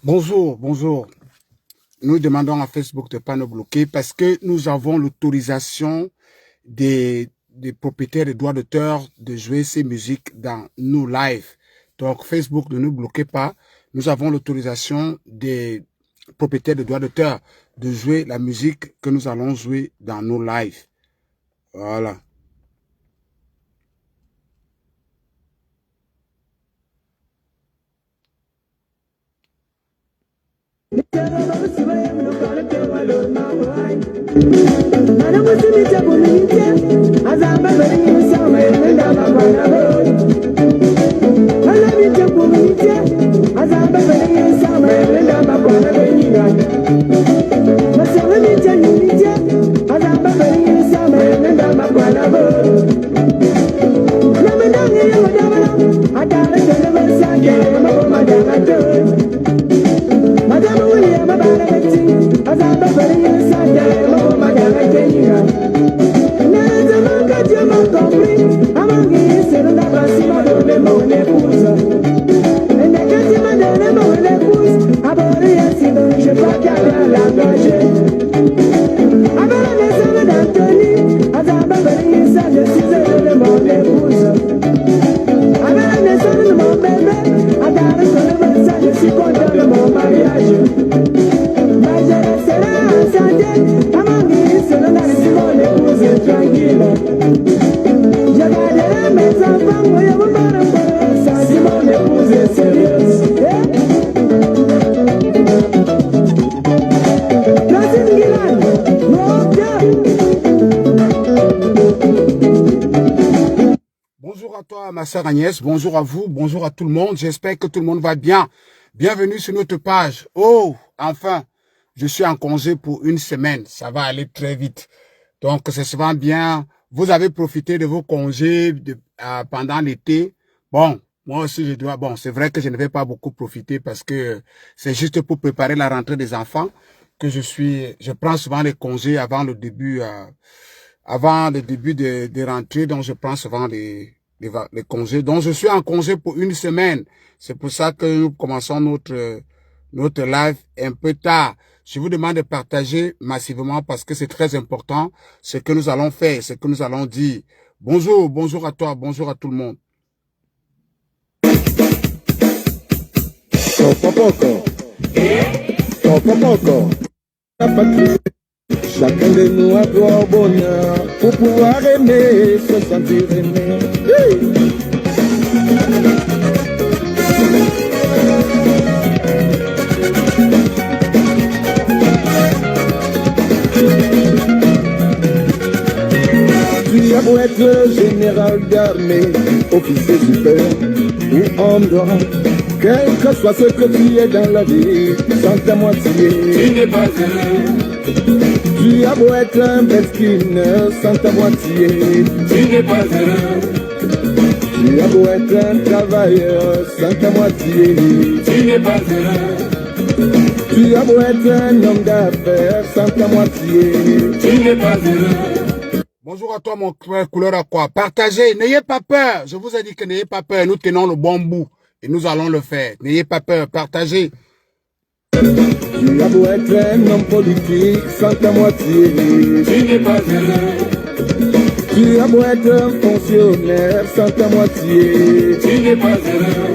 Bonjour, bonjour. Nous demandons à Facebook de ne pas nous bloquer parce que nous avons l'autorisation des propriétaires des droits d'auteur de jouer ces musiques dans nos lives. Donc, Facebook, ne nous bloquez pas. Nous avons l'autorisation des propriétaires des droits d'auteur de jouer la musique que nous allons jouer dans nos lives. Voilà. Bonjour à toi, ma sœur Agnès. Bonjour à vous. Bonjour à tout le monde. J'espère que tout le monde va bien. Bienvenue sur notre page. Oh, enfin, je suis en congé pour une semaine. Ça va aller très vite. Donc, c'est souvent bien. Vous avez profité de vos congés pendant l'été. Bon, moi aussi, je dois. Bon, c'est vrai que je ne vais pas beaucoup profiter parce que c'est juste pour préparer la rentrée des enfants que je prends souvent les congés avant le début de rentrée. Donc, je prends souvent les congés. Donc, je suis en congé pour une semaine. C'est pour ça que nous commençons notre live un peu tard. Je vous demande de partager massivement parce que c'est très important ce que nous allons faire, ce que nous allons dire. Bonjour, bonjour à toi, bonjour à tout le monde. Chacun de nous a droit au bonheur pour pouvoir aimer, se sentir aimé. Tu as beau être général d'armée, officier super ou homme droit, quel que soit ce que tu es dans la vie, sans ta moitié, tu n'es pas heureux. Tu as beau être un mesquine sans ta moitié, tu n'es pas heureux. Tu as beau être un travailleur sans ta moitié, tu n'es pas heureux. Tu as beau être un homme d'affaires sans ta moitié, tu n'es pas heureux. Bonjour à toi, mon frère couleur à quoi. Partagez, n'ayez pas peur. Je vous ai dit que n'ayez pas peur. Nous tenons le bon bout et nous allons le faire. N'ayez pas peur, partagez. Tu as beau être un homme politique sans ta moitié, tu n'es pas heureux. Tu as beau être un fonctionnaire sans ta moitié, tu n'es pas heureux.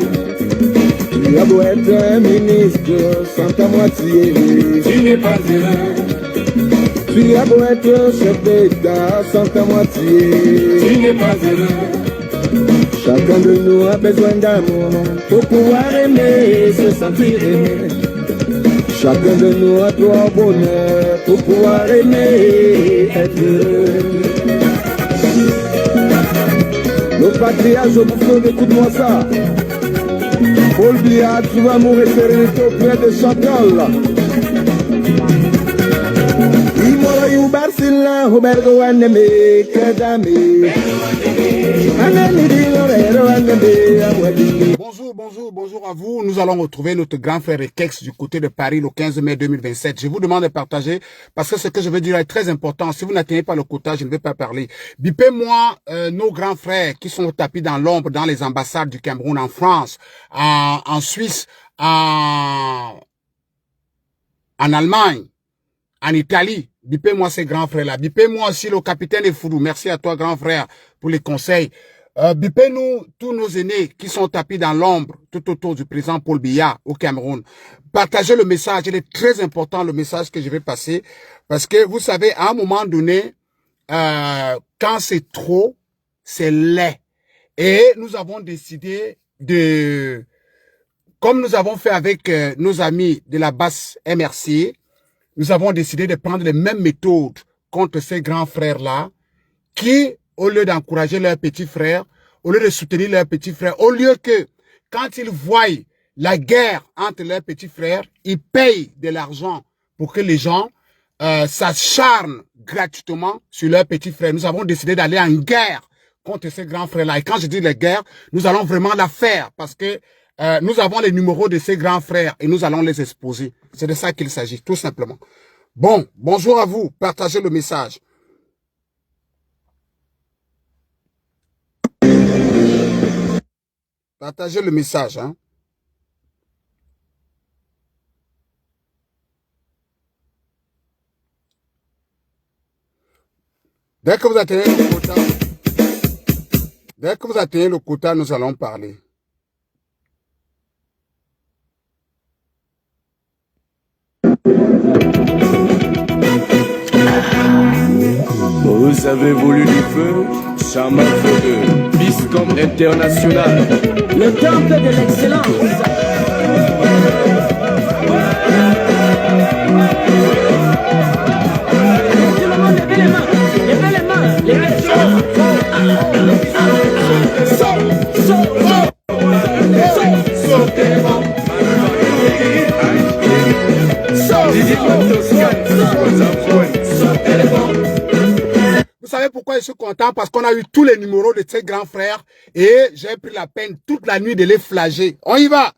Tu as beau être un ministre sans ta moitié, tu n'es pas heureux. Tu as beau être chef d'État sans ta moitié, tu n'es pas heureux. Chacun de nous a besoin d'amour pour pouvoir aimer, se sentir aimé. Chacun de nous a droit au bonheur pour pouvoir aimer, être heureux. Le patriarche au bouffe, écoute-moi ça. Paul Biya, trouve amour et sérénité auprès de Chantal. Imola Yubarsila, Roberto Aneme, Kadame. Bonjour à vous. Nous allons retrouver notre grand frère Ekex du côté de Paris le 15 mai 2027. Je vous demande de partager parce que ce que je veux dire est très important. Si vous n'atteignez pas le quota, je ne vais pas parler. Bipez-moi nos grands frères qui sont tapis dans l'ombre dans les ambassades du Cameroun, en France, en Suisse, en Allemagne, en Italie. Bipez-moi ces grands frères-là. Bipez-moi aussi le capitaine Effoudou. Merci à toi, grand frère, pour les conseils. Bipez-nous tous nos aînés qui sont tapis dans l'ombre tout autour du président Paul Biya au Cameroun. Partagez le message. Il est très important, le message que je vais passer. Parce que, vous savez, à un moment donné, quand c'est trop, c'est laid. Et nous avons décidé de... Comme nous avons fait avec nos amis de la basse MRC, nous avons décidé de prendre les mêmes méthodes contre ces grands frères-là qui, au lieu d'encourager leurs petits frères, au lieu de soutenir leurs petits frères, au lieu que, quand ils voient la guerre entre leurs petits frères, ils payent de l'argent pour que les gens s'acharnent gratuitement sur leurs petits frères. Nous avons décidé d'aller en guerre contre ces grands frères-là. Et quand je dis la guerre, nous allons vraiment la faire parce que nous avons les numéros de ces grands frères et nous allons les exposer. C'est de ça qu'il s'agit, tout simplement. Bon, bonjour à vous. Partagez le message. Partagez le message, hein. Dès que vous atteignez le quota, nous allons parler. Vous avez voulu du feu, Chama feu de Biscom International. Le temple de l'excellence. Tout le monde, levez les mains. Levez les mains. Levez les mains. Vous savez pourquoi je suis content? Parce qu'on a eu tous les numéros de ces grands frères et j'ai pris la peine toute la nuit de les flager. On y va!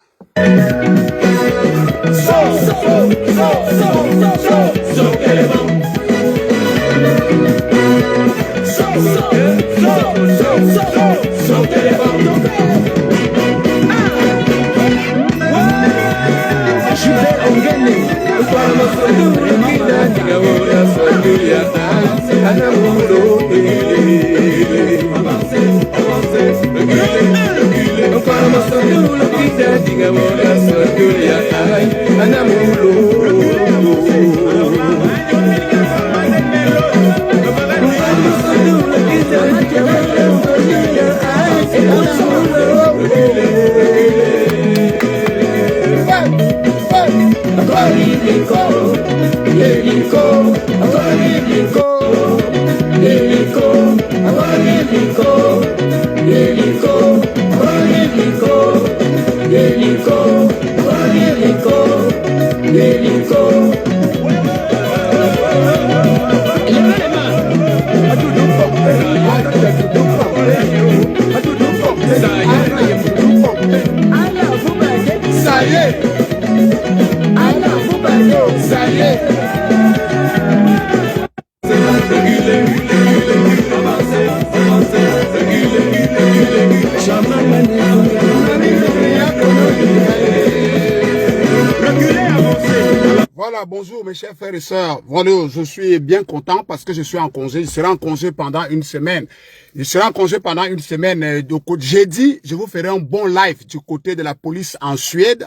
Voilà, bonjour mes chers frères et sœurs. Voilà, je suis bien content parce que je suis en congé. Je serai en congé pendant une semaine. Je serai en congé pendant une semaine. J'ai dit, je vous ferai un bon live du côté de la police en Suède.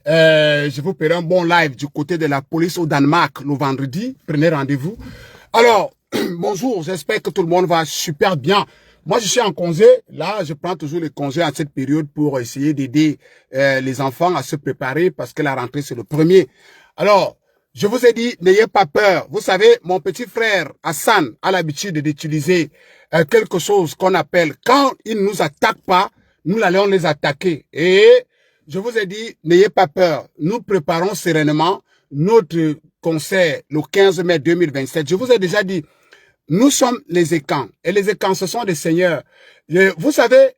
Je vous ferai un bon live du côté de la police au Danemark le vendredi. Prenez rendez-vous. Alors, bonjour, j'espère que tout le monde va super bien. Moi, je suis en congé. Là, je prends toujours les congés à cette période pour essayer d'aider les enfants à se préparer parce que la rentrée, c'est le 1er. Alors, je vous ai dit, n'ayez pas peur. Vous savez, mon petit frère Hassan a l'habitude d'utiliser quelque chose qu'on appelle, quand ils ne nous attaquent pas, nous allons les attaquer. Et je vous ai dit, n'ayez pas peur. Nous préparons sereinement notre concert le 15 mai 2027. Je vous ai déjà dit, nous sommes les Ekans. Et les Ekans, ce sont des seigneurs. Vous savez,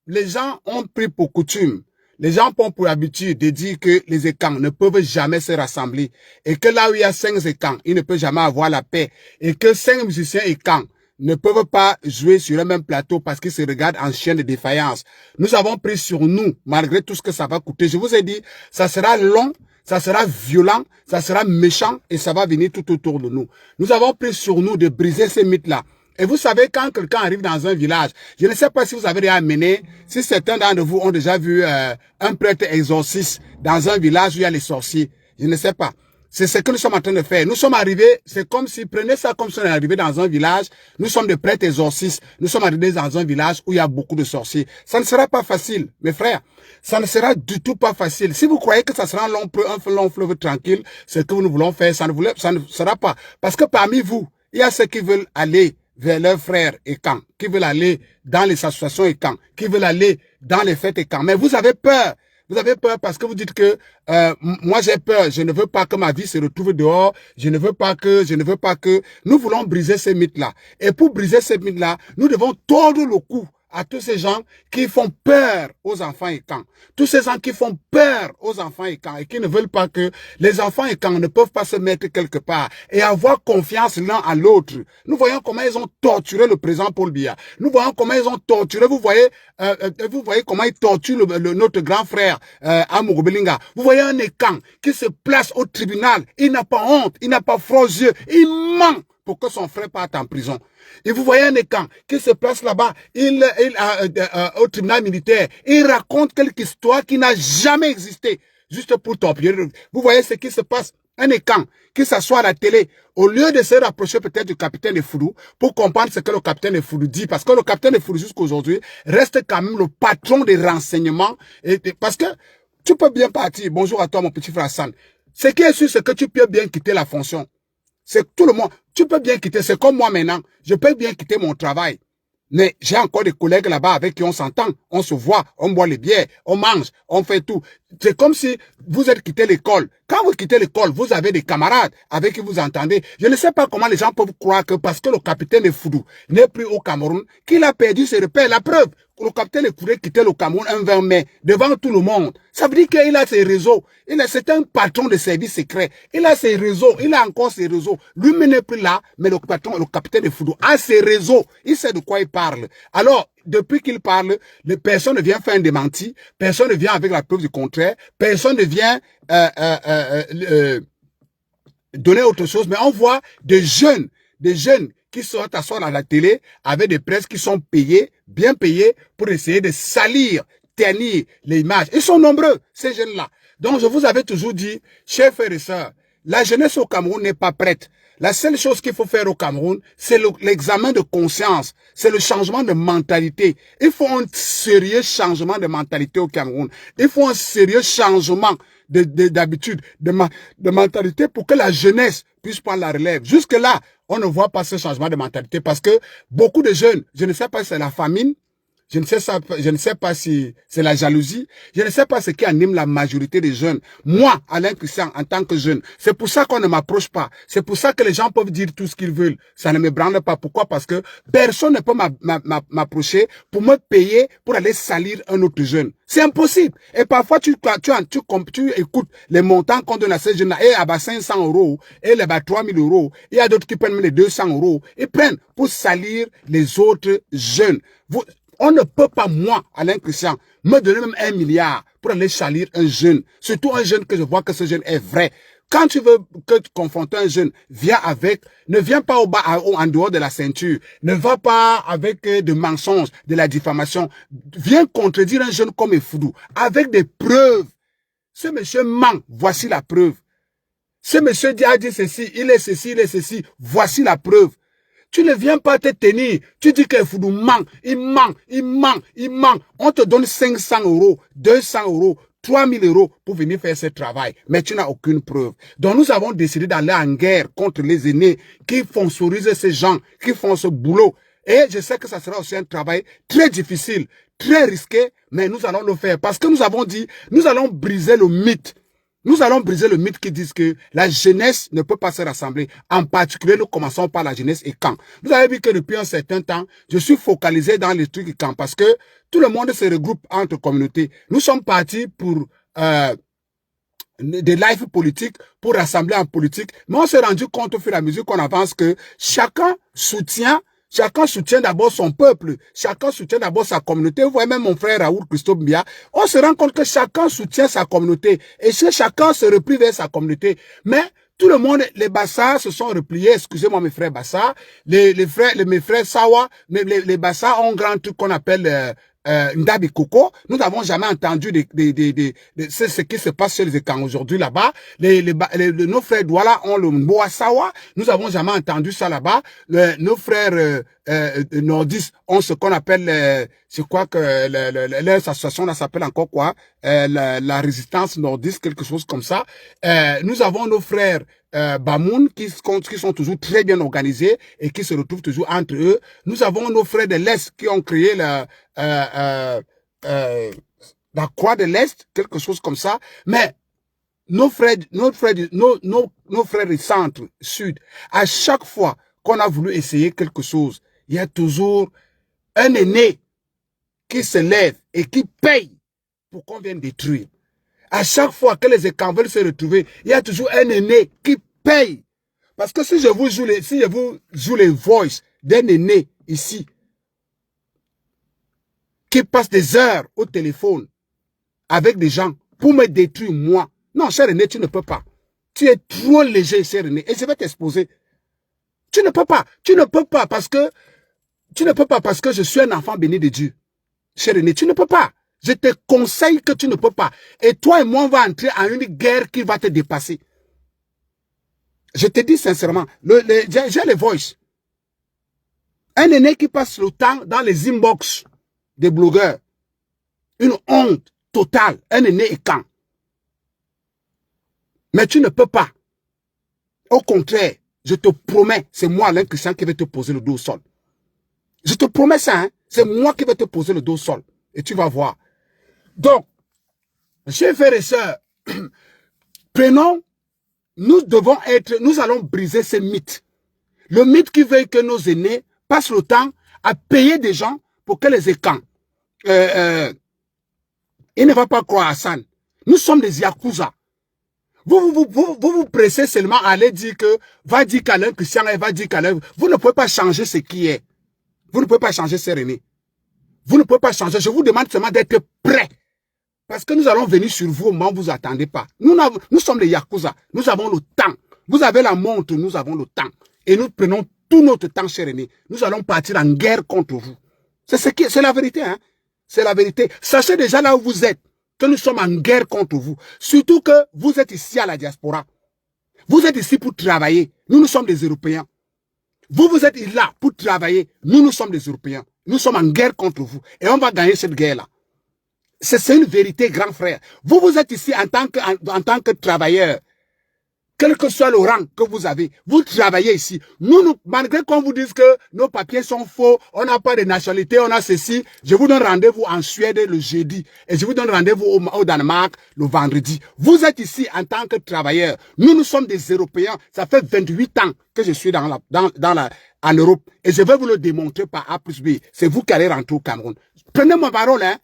les gens ont pris pour coutume. Les gens ont pour habitude de dire que les Ekans ne peuvent jamais se rassembler. Et que là où il y a 5 Ekans, il ne peut jamais avoir la paix. Et que 5 musiciens Ekans ne peuvent pas jouer sur le même plateau parce qu'ils se regardent en chien de défaillance. Nous avons pris sur nous, malgré tout ce que ça va coûter. Je vous ai dit, ça sera long, ça sera violent, ça sera méchant et ça va venir tout autour de nous. Nous avons pris sur nous de briser ces mythes-là. Et vous savez, quand quelqu'un arrive dans un village, je ne sais pas si vous avez déjà amené, si certains d'entre vous ont déjà vu un prêtre exorciste dans un village où il y a les sorciers. Je ne sais pas. C'est ce que nous sommes en train de faire. Nous sommes arrivés, c'est comme si, prenez ça comme si on est arrivé dans un village, nous sommes des prêtres exorcistes, nous sommes arrivés dans un village où il y a beaucoup de sorciers. Ça ne sera pas facile, mes frères. Ça ne sera du tout pas facile. Si vous croyez que ça sera un long fleuve tranquille, ce que nous voulons faire, ça ne sera pas. Parce que parmi vous, il y a ceux qui veulent aller vers leurs frères et camps, qui veulent aller dans les associations et camps, qui veulent aller dans les fêtes et camps. Mais vous avez peur. Vous avez peur parce que vous dites que moi j'ai peur, je ne veux pas que ma vie se retrouve dehors, je ne veux pas que. Nous voulons briser ces mythes-là. Et pour briser ces mythes-là, nous devons tordre le cou à tous ces gens qui font peur aux enfants et camps. Tous ces gens qui font peur aux enfants et camps et qui ne veulent pas que les enfants et camps ne peuvent pas se mettre quelque part et avoir confiance l'un à l'autre. Nous voyons comment ils ont torturé le président Paul Biya. Nous voyons comment ils ont torturé, vous voyez comment ils torturent notre grand frère Amogo Belinga. Vous voyez un écran qui se place au tribunal. Il n'a pas honte, il n'a pas froid aux yeux, il ment pour que son frère parte en prison. Et vous voyez un écran qui se place là-bas, au tribunal militaire, il raconte quelque histoire qui n'a jamais existé, juste pour torpiller. Vous voyez ce qui se passe, un écran qui s'assoit à la télé, au lieu de se rapprocher peut-être du capitaine de Foudou, pour comprendre ce que le capitaine de Foudou dit, parce que le capitaine de Foudou jusqu'à aujourd'hui reste quand même le patron des renseignements, parce que tu peux bien partir, bonjour à toi mon petit frère Hassan, ce qui est sûr c'est que tu peux bien quitter la fonction. C'est tout le monde. Tu peux bien quitter. C'est comme moi maintenant. Je peux bien quitter mon travail. Mais j'ai encore des collègues là-bas avec qui on s'entend. On se voit, on boit les bières, on mange, on fait tout. C'est comme si vous êtes quitté l'école. Quand vous quittez l'école, vous avez des camarades avec qui vous entendez. Je ne sais pas comment les gens peuvent croire que parce que le capitaine de Foudou n'est plus au Cameroun, qu'il a perdu ses repères. La preuve, le capitaine de Foudou quittait le Cameroun un 20 mai devant tout le monde. Ça veut dire qu'il a ses réseaux. C'est un patron de services secrets. Il a ses réseaux. Il a encore ses réseaux. Lui-même n'est plus là, mais le capitaine de Foudou a ses réseaux. Il sait de quoi il parle. Alors, depuis qu'il parle, personne ne vient faire un démenti. Personne ne vient avec la preuve du contraire. Personne ne vient donner autre chose. Mais on voit des jeunes qui sont asseoir à la télé avec des presses qui sont payées, bien payées, pour essayer de salir, ternir l'image. Ils sont nombreux, ces jeunes-là. Donc, je vous avais toujours dit, chers frères et sœurs, la jeunesse au Cameroun n'est pas prête. La seule chose qu'il faut faire au Cameroun, c'est l'examen de conscience, c'est le changement de mentalité. Il faut un sérieux changement de mentalité au Cameroun. Il faut un sérieux changement d'habitude, de mentalité pour que la jeunesse puisse prendre la relève. Jusque-là, on ne voit pas ce changement de mentalité parce que beaucoup de jeunes, je ne sais pas si c'est la famine, je ne sais pas si c'est la jalousie. Je ne sais pas ce qui anime la majorité des jeunes. Moi, Alain Christian, en tant que jeune, c'est pour ça qu'on ne m'approche pas. C'est pour ça que les gens peuvent dire tout ce qu'ils veulent. Ça ne me branle pas. Pourquoi? Parce que personne ne peut m'approcher pour me payer pour aller salir un autre jeune. C'est impossible. Et parfois, tu écoutes les montants qu'on donne à ces jeunes-là. Et à 500 €, et là 3000 €. Il y a d'autres qui prennent même les 200 €. Ils prennent pour salir les autres jeunes. On ne peut pas, moi, Alain Christian, me donner même 1 milliard pour aller salir un jeune. Surtout un jeune que je vois que ce jeune est vrai. Quand tu veux que tu confrontes un jeune, ne viens pas en dehors de la ceinture. Ne va pas avec de mensonges, de la diffamation. Viens contredire un jeune comme Foudou, avec des preuves. Ce monsieur ment, voici la preuve. Ce monsieur a dit ceci, il est ceci, voici la preuve. Tu ne viens pas te tenir. Tu dis que Foudou ment. Il ment. On te donne 500 €, 200 €, 3000 € pour venir faire ce travail. Mais tu n'as aucune preuve. Donc nous avons décidé d'aller en guerre contre les aînés qui sponsorisent ces gens, qui font ce boulot. Et je sais que ça sera aussi un travail très difficile, très risqué, mais nous allons le faire. Parce que nous avons dit, nous allons briser le mythe. Nous allons briser le mythe qui dit que la jeunesse ne peut pas se rassembler. En particulier, nous commençons par la jeunesse et camp. Vous avez vu que depuis un certain temps, je suis focalisé dans les trucs et camp parce que tout le monde se regroupe entre communautés. Nous sommes partis pour des lives politiques, pour rassembler en politique. Mais on s'est rendu compte au fur et à mesure qu'on avance que chacun soutient Chacun soutient d'abord son peuple. Chacun soutient d'abord sa communauté. Vous voyez même mon frère Raoul Christophe Mbia. On se rend compte que chacun soutient sa communauté. Et chacun se replie vers sa communauté. Mais tout le monde, les Bassa se sont repliés. Excusez-moi mes frères Bassa. Mes frères Sawa, les Bassa ont un grand truc qu'on appelle Ndabi Koko. Nous n'avons jamais entendu ce qui se passe chez les Ekans aujourd'hui là-bas. Nos frères Douala ont le Mboa Sawa. Nous n'avons jamais entendu ça là-bas. Nos frères nordistes ont ce qu'on appelle, je crois que leur association là s'appelle encore quoi, la résistance nordiste, quelque chose comme ça. Nous avons nos frères Bamoun qui sont toujours très bien organisés et qui se retrouvent toujours entre eux. Nous avons nos frères de l'Est qui ont créé la Croix de l'Est, quelque chose comme ça. Mais nos frères du centre, sud, à chaque fois qu'on a voulu essayer quelque chose, il y a toujours un aîné qui se lève et qui paye pour qu'on vienne détruire. À chaque fois que les Ekans veulent se retrouver, il y a toujours un aîné qui paye. Parce que si je vous joue les voices d'un aîné ici, qui passe des heures au téléphone avec des gens pour me détruire moi. Non, cher aîné, tu ne peux pas. Tu es trop léger, cher aîné, et je vais t'exposer. Tu ne peux pas. Tu ne peux pas parce que je suis un enfant béni de Dieu. Cher aîné, tu ne peux pas. Je te conseille que tu ne peux pas. Et toi et moi, on va entrer en une guerre qui va te dépasser. Je te dis sincèrement, j'ai les voices. Un aîné qui passe le temps dans les inbox des blogueurs. Une honte totale. Un aîné Ekan. Mais tu ne peux pas. Au contraire, je te promets, c'est moi, Alain Christian, qui vais te poser le dos au sol. Je te promets ça, hein. C'est moi qui vais te poser le dos au sol. Et tu vas voir. Donc, chers frères et sœurs, nous allons briser ces mythes. Le mythe qui veut que nos aînés passent le temps à payer des gens pour que les Ekans. Il ne va pas croire à Hassan. Nous sommes des Yakuza. Vous pressez seulement à aller dire que, va dire qu'Alain Christian, va dire qu'Alain, vous ne pouvez pas changer ce qui est. Vous ne pouvez pas changer Séréné. Vous ne pouvez pas changer. Je vous demande seulement d'être prêt. Parce que nous allons venir sur vous au moment où vous attendez pas. Nous sommes les Yakuza. Nous avons le temps. Vous avez la montre, nous avons le temps. Et nous prenons tout notre temps, cher aîné. Nous allons partir en guerre contre vous. C'est la vérité, hein. C'est la vérité. Sachez déjà là où vous êtes que nous sommes en guerre contre vous. Surtout que vous êtes ici à la diaspora. Vous êtes ici pour travailler. Nous sommes des Européens. Vous êtes là pour travailler. Nous sommes des Européens. Nous sommes en guerre contre vous. Et on va gagner cette guerre-là. C'est une vérité, grand frère. Vous êtes ici en tant que travailleur. Quel que soit le rang que vous avez, vous travaillez ici. Malgré qu'on vous dise que nos papiers sont faux, on n'a pas de nationalité, on a ceci, je vous donne rendez-vous en Suède le jeudi et je vous donne rendez-vous au Danemark le vendredi. Vous êtes ici en tant que travailleur. Nous sommes des Européens. Ça fait 28 ans que je suis en Europe et je vais vous le démontrer par A plus B. C'est vous qui allez rentrer au Cameroun. Prenez ma parole, hein.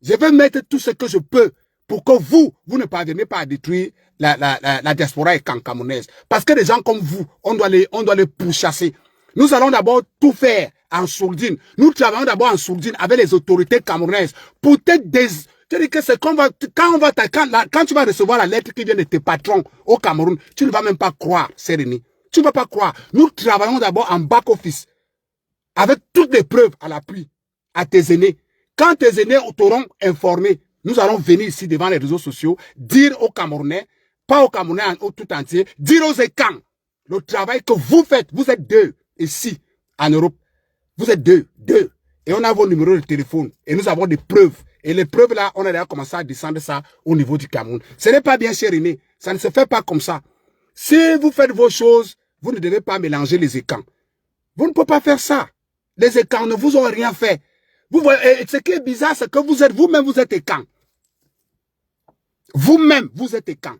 Je vais mettre tout ce que je peux pour que vous ne parvenez pas à détruire la diaspora camerounaise. Parce que des gens comme vous, on doit les pourchasser. Nous allons d'abord tout faire en sourdine. Nous travaillons d'abord en sourdine avec les autorités camerounaises pour te c'est-à-dire que c'est quand tu vas recevoir la lettre qui vient de tes patrons au Cameroun, tu ne vas même pas croire, Sérénie. Tu ne vas pas croire. Nous travaillons d'abord en back-office avec toutes les preuves à l'appui à tes aînés. Quand tes aînés t'auront informé, nous allons venir ici devant les réseaux sociaux, dire aux Camerounais, pas aux Camerounais tout entier, dire aux Ekans, le travail que vous faites, vous êtes deux ici en Europe, vous êtes deux. Et on a vos numéros de téléphone et nous avons des preuves. Et les preuves là, on a déjà commencé à descendre ça au niveau du Cameroun. Ce n'est pas bien, cher aîné, ça ne se fait pas comme ça. Si vous faites vos choses, vous ne devez pas mélanger les Ekans. Vous ne pouvez pas faire ça. Les Ekans ne vous ont rien fait. Vous voyez, ce qui est bizarre, c'est que vous-même, vous êtes Ekans. Vous-même, vous êtes Ekans.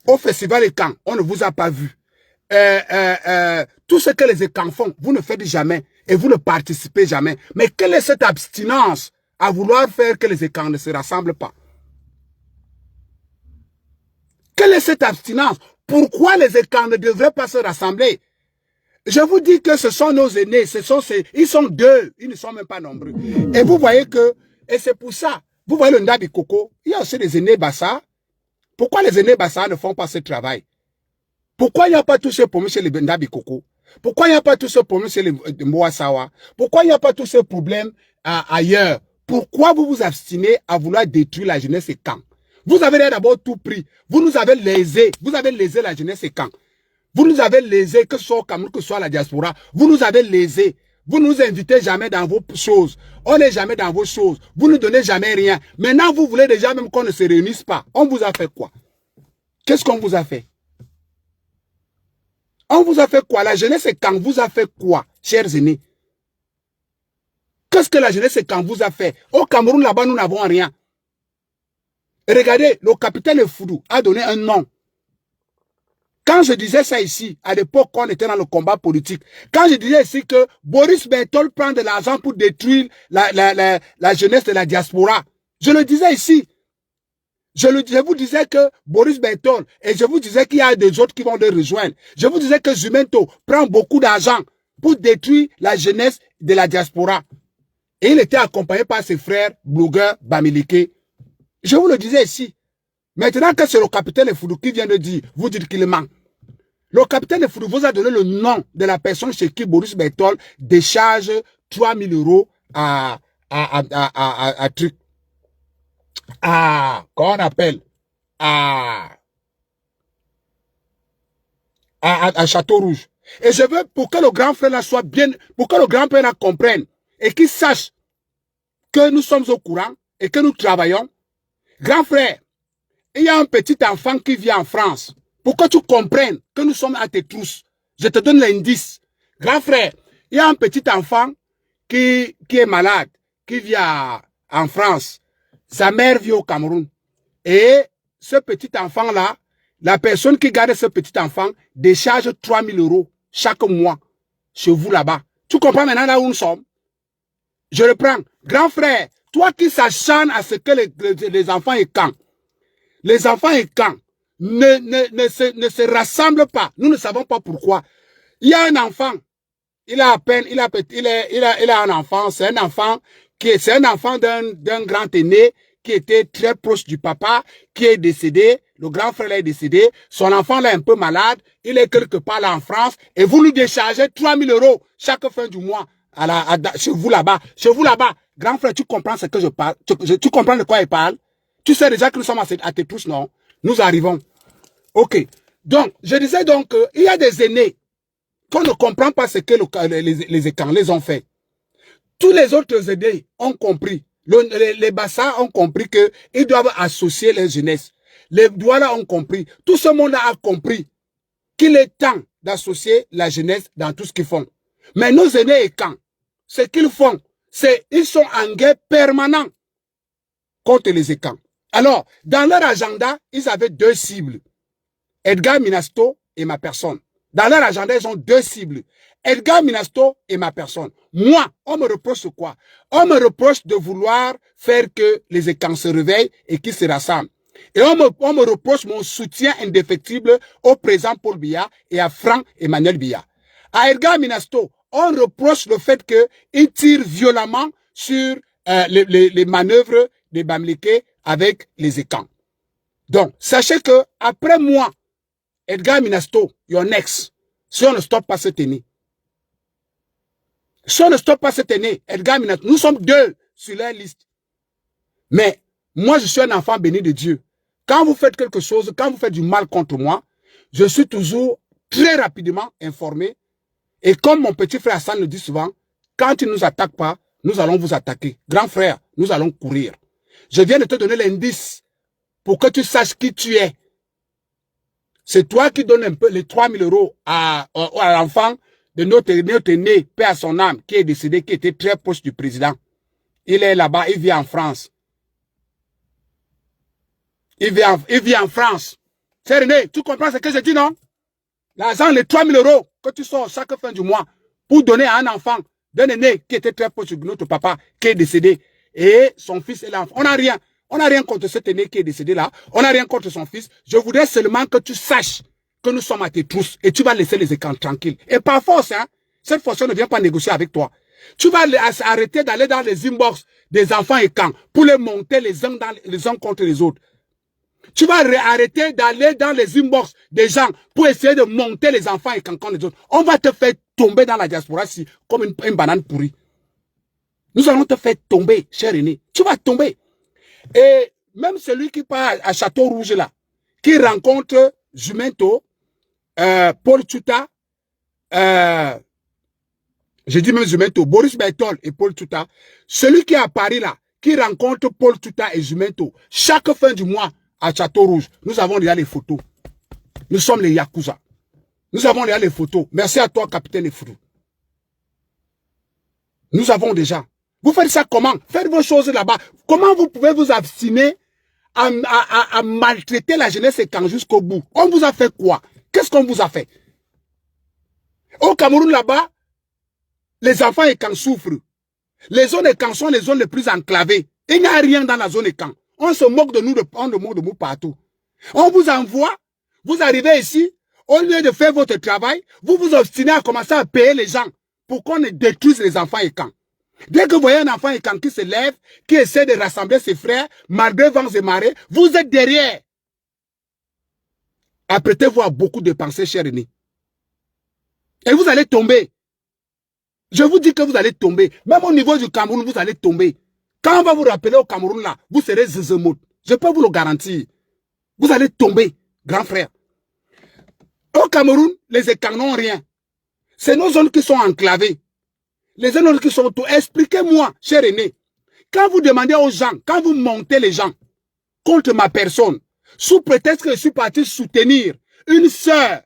Au festival Ekans, on ne vous a pas vu. Tout ce que les Ekans font, vous ne faites jamais et vous ne participez jamais. Mais quelle est cette abstinence à vouloir faire que les Ekans ne se rassemblent pas? Quelle est cette abstinence? Pourquoi les Ekans ne devraient pas se rassembler? Je vous dis que ce sont nos aînés, ils sont deux, ils ne sont même pas nombreux. Et vous voyez que, et c'est pour ça, vous voyez le Ndabi Koko, il y a aussi des aînés Bassa. Pourquoi les aînés Bassa ne font pas ce travail? Pourquoi il n'y a pas tous ces problèmes chez les Ndabi Koko? Pourquoi il n'y a pas tous ces problèmes chez les Moasawa? Pourquoi il n'y a pas tous ces problèmes ailleurs? Pourquoi vous vous abstinez à vouloir détruire la jeunesse et quand? Vous avez d'abord tout pris. Vous nous avez lésé la jeunesse et quand? Vous nous avez lésé, que ce soit au Cameroun, que ce soit à la diaspora. Vous nous avez lésé. Vous ne nous invitez jamais dans vos choses. On n'est jamais dans vos choses. Vous ne donnez jamais rien. Maintenant, vous voulez déjà même qu'on ne se réunisse pas. On vous a fait quoi? Qu'est-ce qu'on vous a fait? On vous a fait quoi? La jeunesse et quand vous a fait quoi, chers aînés? Qu'est-ce que la jeunesse et quand vous a fait? Au Cameroun, là-bas, nous n'avons rien. Regardez, le capitaine Foudou a donné un nom. Quand je disais ça ici, à l'époque, quand on était dans le combat politique, quand je disais ici que Boris Berthold prend de l'argent pour détruire la jeunesse de la diaspora, je le disais ici. Je vous disais que Boris Berthold, et je vous disais qu'il y a des autres qui vont le rejoindre. Je vous disais que Jumento prend beaucoup d'argent pour détruire la jeunesse de la diaspora. Et il était accompagné par ses frères blogueurs Bamileke. Je vous le disais ici. Maintenant que c'est le capitaine Foudou qui vient de dire, vous dites qu'il ment. Le capitaine Foudou vous a donné le nom de la personne chez qui Boris Berthold décharge 3 000 euros comment on appelle, à Château Rouge. Et je veux, pour que le grand frère là soit bien, pour que le grand frère là comprenne et qu'il sache que nous sommes au courant et que nous travaillons. Grand frère, il y a un petit enfant qui vit en France. Pour que tu comprennes que nous sommes à tes trousses, je te donne l'indice. Grand frère, il y a un petit enfant qui est malade, qui vit en France. Sa mère vit au Cameroun. Et ce petit enfant-là, la personne qui garde ce petit enfant décharge 3 000 euros chaque mois chez vous là-bas. Tu comprends maintenant là où nous sommes? Je reprends. Grand frère, toi qui s'acharnes à ce que les enfants et quand, les enfants et quand ne se rassemblent pas. Nous ne savons pas pourquoi. Il y a un enfant, il a un enfant, c'est un enfant d'un grand aîné qui était très proche du papa, qui est décédé. Le grand frère est décédé. Son enfant là est un peu malade. Il est quelque part là en France. Et vous lui déchargez 3 000 euros chaque fin du mois chez vous là-bas. Chez vous là-bas. Grand frère, tu comprends ce que je parle? Tu comprends de quoi il parle? Tu sais déjà que nous sommes à tes trousses, non? Nous arrivons. Ok. Donc, je disais donc qu'il y a des aînés qu'on ne comprend pas ce que les écrans les ont fait. Tous les autres aînés ont compris. Les Bassa ont compris qu'ils doivent associer les jeunesses. Les Douala ont compris. Tout ce monde a compris qu'il est temps d'associer la jeunesse dans tout ce qu'ils font. Mais nos aînés et quand, ce qu'ils font, c'est ils sont en guerre permanente contre les écrans. Alors, dans leur agenda, ils avaient deux cibles. Edgar Minasto et ma personne. Dans leur agenda, ils ont deux cibles. Edgar Minasto et ma personne. Moi, on me reproche quoi? On me reproche de vouloir faire que les écrans se réveillent et qu'ils se rassemblent. Et on me reproche mon soutien indéfectible au président Paul Biya et à Franck Emmanuel Biya. À Edgar Minasto, on reproche le fait qu'il tire violemment sur les manœuvres de Bamileke avec les écrans. Donc, sachez que après moi, Edgar Minasto, your next, si on ne stoppe pas cette année, Edgar Minasto, nous sommes deux sur la liste. Mais moi, je suis un enfant béni de Dieu. Quand vous faites quelque chose, quand vous faites du mal contre moi, je suis toujours très rapidement informé. Et comme mon petit frère Hassan le dit souvent, quand il ne nous attaque pas, nous allons vous attaquer. Grand frère, nous allons courir. Je viens de te donner l'indice pour que tu saches qui tu es. C'est toi qui donnes un peu les 3 000 euros à l'enfant de notre aîné, paix à son âme, qui est décédé, qui était très proche du président. Il est là-bas, il vit en France. Il vit en France. C'est René, tu comprends ce que je dis, non? L'argent, les 3 000 euros que tu sors chaque fin du mois pour donner à un enfant d'un aîné qui était très proche de notre papa, qui est décédé. Et son fils est l'enfant. On n'a rien. On n'a rien contre cet aîné qui est décédé là. On n'a rien contre son fils. Je voudrais seulement que tu saches que nous sommes à tes trousses et tu vas laisser les écrans tranquilles. Et par force, hein, cette fois-ci, on ne vient pas négocier avec toi. Tu vas arrêter d'aller dans les inbox des enfants et camps pour les monter les uns contre les autres. Tu vas arrêter d'aller dans les inbox des gens pour essayer de monter les enfants et camps contre les autres. On va te faire tomber dans la diaspora comme une banane pourrie. Nous allons te faire tomber, cher aîné. Tu vas tomber. Et même celui qui part à Château Rouge là, qui rencontre Jumento, Paul Tchouta, j'ai dit même Jumento, Boris Bertol et Paul Tchouta, celui qui est à Paris là, qui rencontre Paul Tchouta et Jumento, chaque fin du mois à Château Rouge, nous avons déjà les photos. Nous sommes les Yakuza. Nous avons déjà les photos. Merci à toi, capitaine Efrou. Nous avons déjà. Vous faites ça comment? Faites vos choses là-bas. Comment vous pouvez vous abstiner à maltraiter la jeunesse et quand jusqu'au bout? On vous a fait quoi? Qu'est-ce qu'on vous a fait? Au Cameroun là-bas, les enfants et camps souffrent. Les zones et camps sont les zones les plus enclavées. Il n'y a rien dans la zone et camps. On se moque de nous, on se moque de nous partout. On vous envoie, vous arrivez ici, au lieu de faire votre travail, vous vous obstinez à commencer à payer les gens pour qu'on détruise les enfants et camps. Dès que vous voyez un enfant et camp qui se lève, qui essaie de rassembler ses frères, malgré vents et marées, vous êtes derrière. Apprêtez-vous à beaucoup dépenser, cher aîné. Et vous allez tomber. Je vous dis que vous allez tomber. Même au niveau du Cameroun, vous allez tomber. Quand on va vous rappeler au Cameroun, là, vous serez zézémout. Je peux vous le garantir. Vous allez tomber, grand frère. Au Cameroun, les écans n'ont rien. C'est nos zones qui sont enclavées. Les zones qui sont tout. Expliquez-moi, cher aîné. Quand vous demandez aux gens, quand vous montez les gens contre ma personne, sous prétexte que je suis parti soutenir une sœur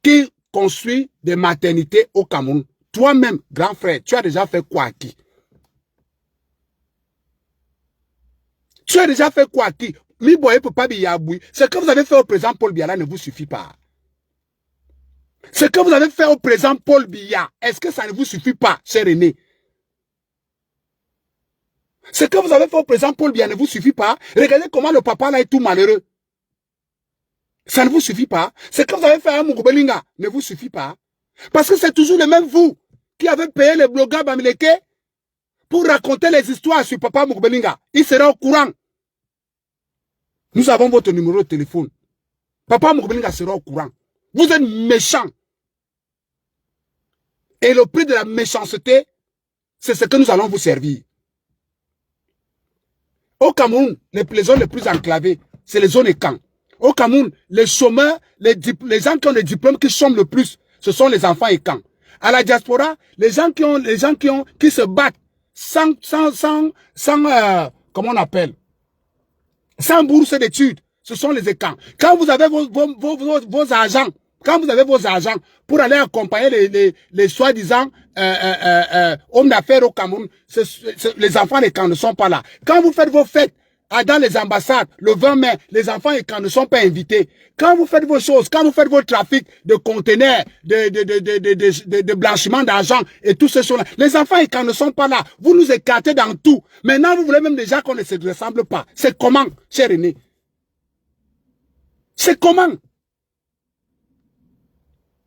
qui construit des maternités au Cameroun. Toi-même, grand frère, tu as déjà fait quoi à qui? Tu as déjà fait quoi à qui? Ce que vous avez fait au président Paul Biya ne vous suffit pas. Ce que vous avez fait au président Paul Biya, est-ce que ça ne vous suffit pas, cher aîné? Ce que vous avez fait au président Paul Biya ne vous suffit pas. Regardez comment le papa là est tout malheureux. Ça ne vous suffit pas. Ce que vous avez fait à Mugubelinga ne vous suffit pas. Parce que c'est toujours le même vous qui avez payé les blogueurs Bamileke pour raconter les histoires sur papa Mugubelinga. Il sera au courant. Nous avons votre numéro de téléphone. Papa Mugubelinga sera au courant. Vous êtes méchant. Et le prix de la méchanceté, c'est ce que nous allons vous servir. Au Cameroun, les zones les plus enclavées, c'est les zones et camps. Au Cameroun, les chômeurs, les gens qui ont les diplômes qui chôment le plus, ce sont les enfants et camps. À la diaspora, les gens qui se battent sans comment on appelle, sans bourse d'études, ce sont les écans. Quand vous avez vos agents, quand vous avez vos agents pour aller accompagner les soi-disant hommes d'affaires au Cameroun, les enfants et camps ne sont pas là. Quand vous faites vos fêtes dans les ambassades, le 20 mai, les enfants et camps ne sont pas invités. Quand vous faites vos choses, quand vous faites vos trafics de conteneurs, de blanchiment d'argent et tout ce choses-là, les enfants et camps ne sont pas là. Vous nous écartez dans tout. Maintenant, vous voulez même déjà qu'on ne se ressemble pas. C'est comment, cher aîné? C'est comment?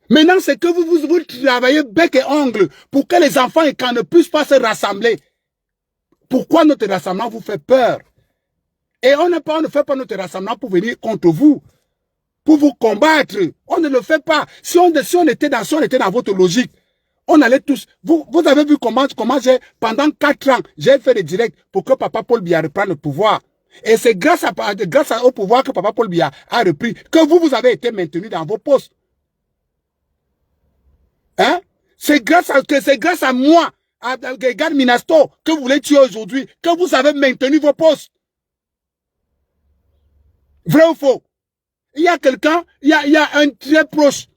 Maintenant, c'est que vous travaillez bec et ongle pour que les enfants et camps ne puissent pas se rassembler. Pourquoi notre rassemblement vous fait peur? Et on ne fait pas notre rassemblement pour venir contre vous, pour vous combattre. On ne le fait pas. Si on était dans votre logique, on allait tous... Vous avez vu comment pendant 4 ans, j'ai fait des directs pour que papa Paul Biya reprenne le pouvoir. Et c'est grâce au pouvoir que papa Paul Biya a repris, que vous avez été maintenu dans vos postes. Hein? C'est grâce à moi, à Gad Minasto, que vous voulez tuer aujourd'hui, que vous avez maintenu vos postes. Vrai ou faux? Il y a quelqu'un, il y a un très proche,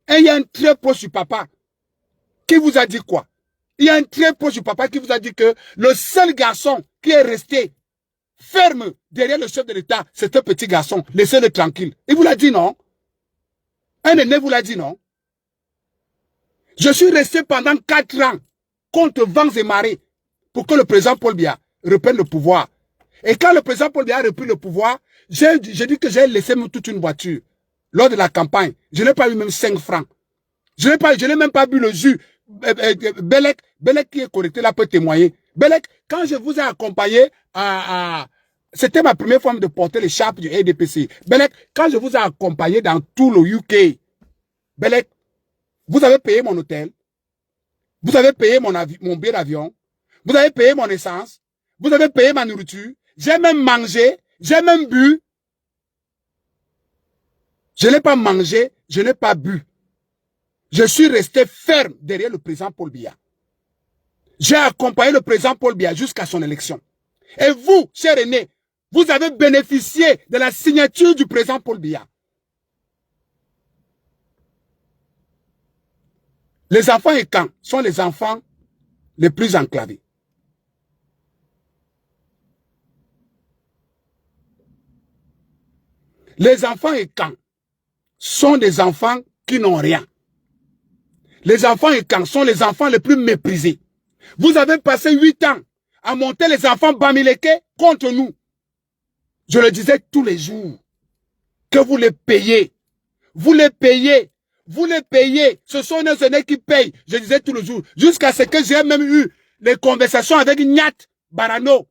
et il y a un très proche du papa qui vous a dit quoi? Il y a un très proche du papa qui vous a dit que le seul garçon qui est resté ferme derrière le chef de l'État, c'est un petit garçon, laissez-le tranquille. Il vous l'a dit, non? Un aîné vous l'a dit, non? Je suis resté pendant 4 ans contre vents et marées pour que le président Paul Biya reprenne le pouvoir. Et quand le président Paul Biya a repris le pouvoir, j'ai dit que j'ai laissé toute une voiture. Lors de la campagne, je n'ai pas eu même 5 francs. Je n'ai même pas bu le jus. Belek qui est connecté là peut témoigner. Belek, quand je vous ai accompagné c'était ma première fois de porter l'écharpe du ADPC. Belek, quand je vous ai accompagné dans tout le UK, Belek, vous avez payé mon hôtel, vous avez payé mon billet d'avion, vous avez payé mon essence, vous avez payé ma nourriture, j'ai même mangé, j'ai même bu. Je n'ai pas mangé, je n'ai pas bu. Je suis resté ferme derrière le président Paul Biya. J'ai accompagné le président Paul Biya jusqu'à son élection. Et vous, cher René, vous avez bénéficié de la signature du président Paul Biya. Les enfants et camps sont les enfants les plus enclavés. Les enfants et camps sont des enfants qui n'ont rien. Les enfants et camps sont les enfants les plus méprisés. Vous avez passé 8 ans à monter les enfants Bamileke contre nous. Je le disais tous les jours. Que vous les payez. Vous les payez. Vous les payez. Ce sont nos aînés qui payent. Je disais tous les jours. Jusqu'à ce que j'ai même eu les conversations avec Nyat Barano.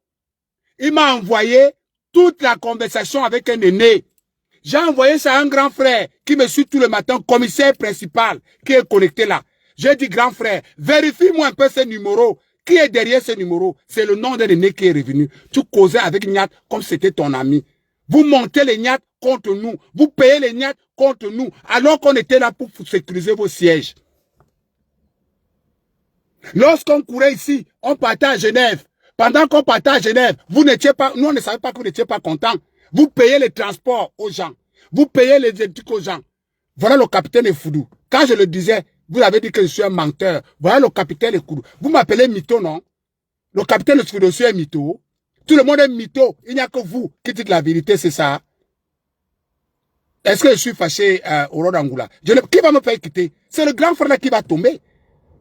Il m'a envoyé toute la conversation avec un aîné. J'ai envoyé ça à un grand frère qui me suit tout le matin, commissaire principal, qui est connecté là. J'ai dit, grand frère, vérifie-moi un peu ce numéro. Qui est derrière ce numéro? C'est le nom d'un aîné qui est revenu. Tu causais avec Nyat comme c'était ton ami. Vous montez les Nyat contre nous. Vous payez les Nyat contre nous. Alors qu'on était là pour sécuriser vos sièges. Lorsqu'on courait ici, on partait à Genève. Pendant qu'on partait à Genève, vous n'étiez pas, nous on ne savait pas que vous n'étiez pas contents. Vous payez les transports aux gens. Vous payez les études aux gens. Voilà le capitaine Efoudou. Quand je le disais, vous avez dit que je suis un menteur. Voilà le capitaine Efoudou. Vous m'appelez mytho, non? Le capitaine Efoudou aussi est mytho. Tout le monde est mytho. Il n'y a que vous qui dites la vérité, c'est ça. Est-ce que je suis fâché au Rod Angoula? Qui va me faire quitter? C'est le grand frère là qui va tomber.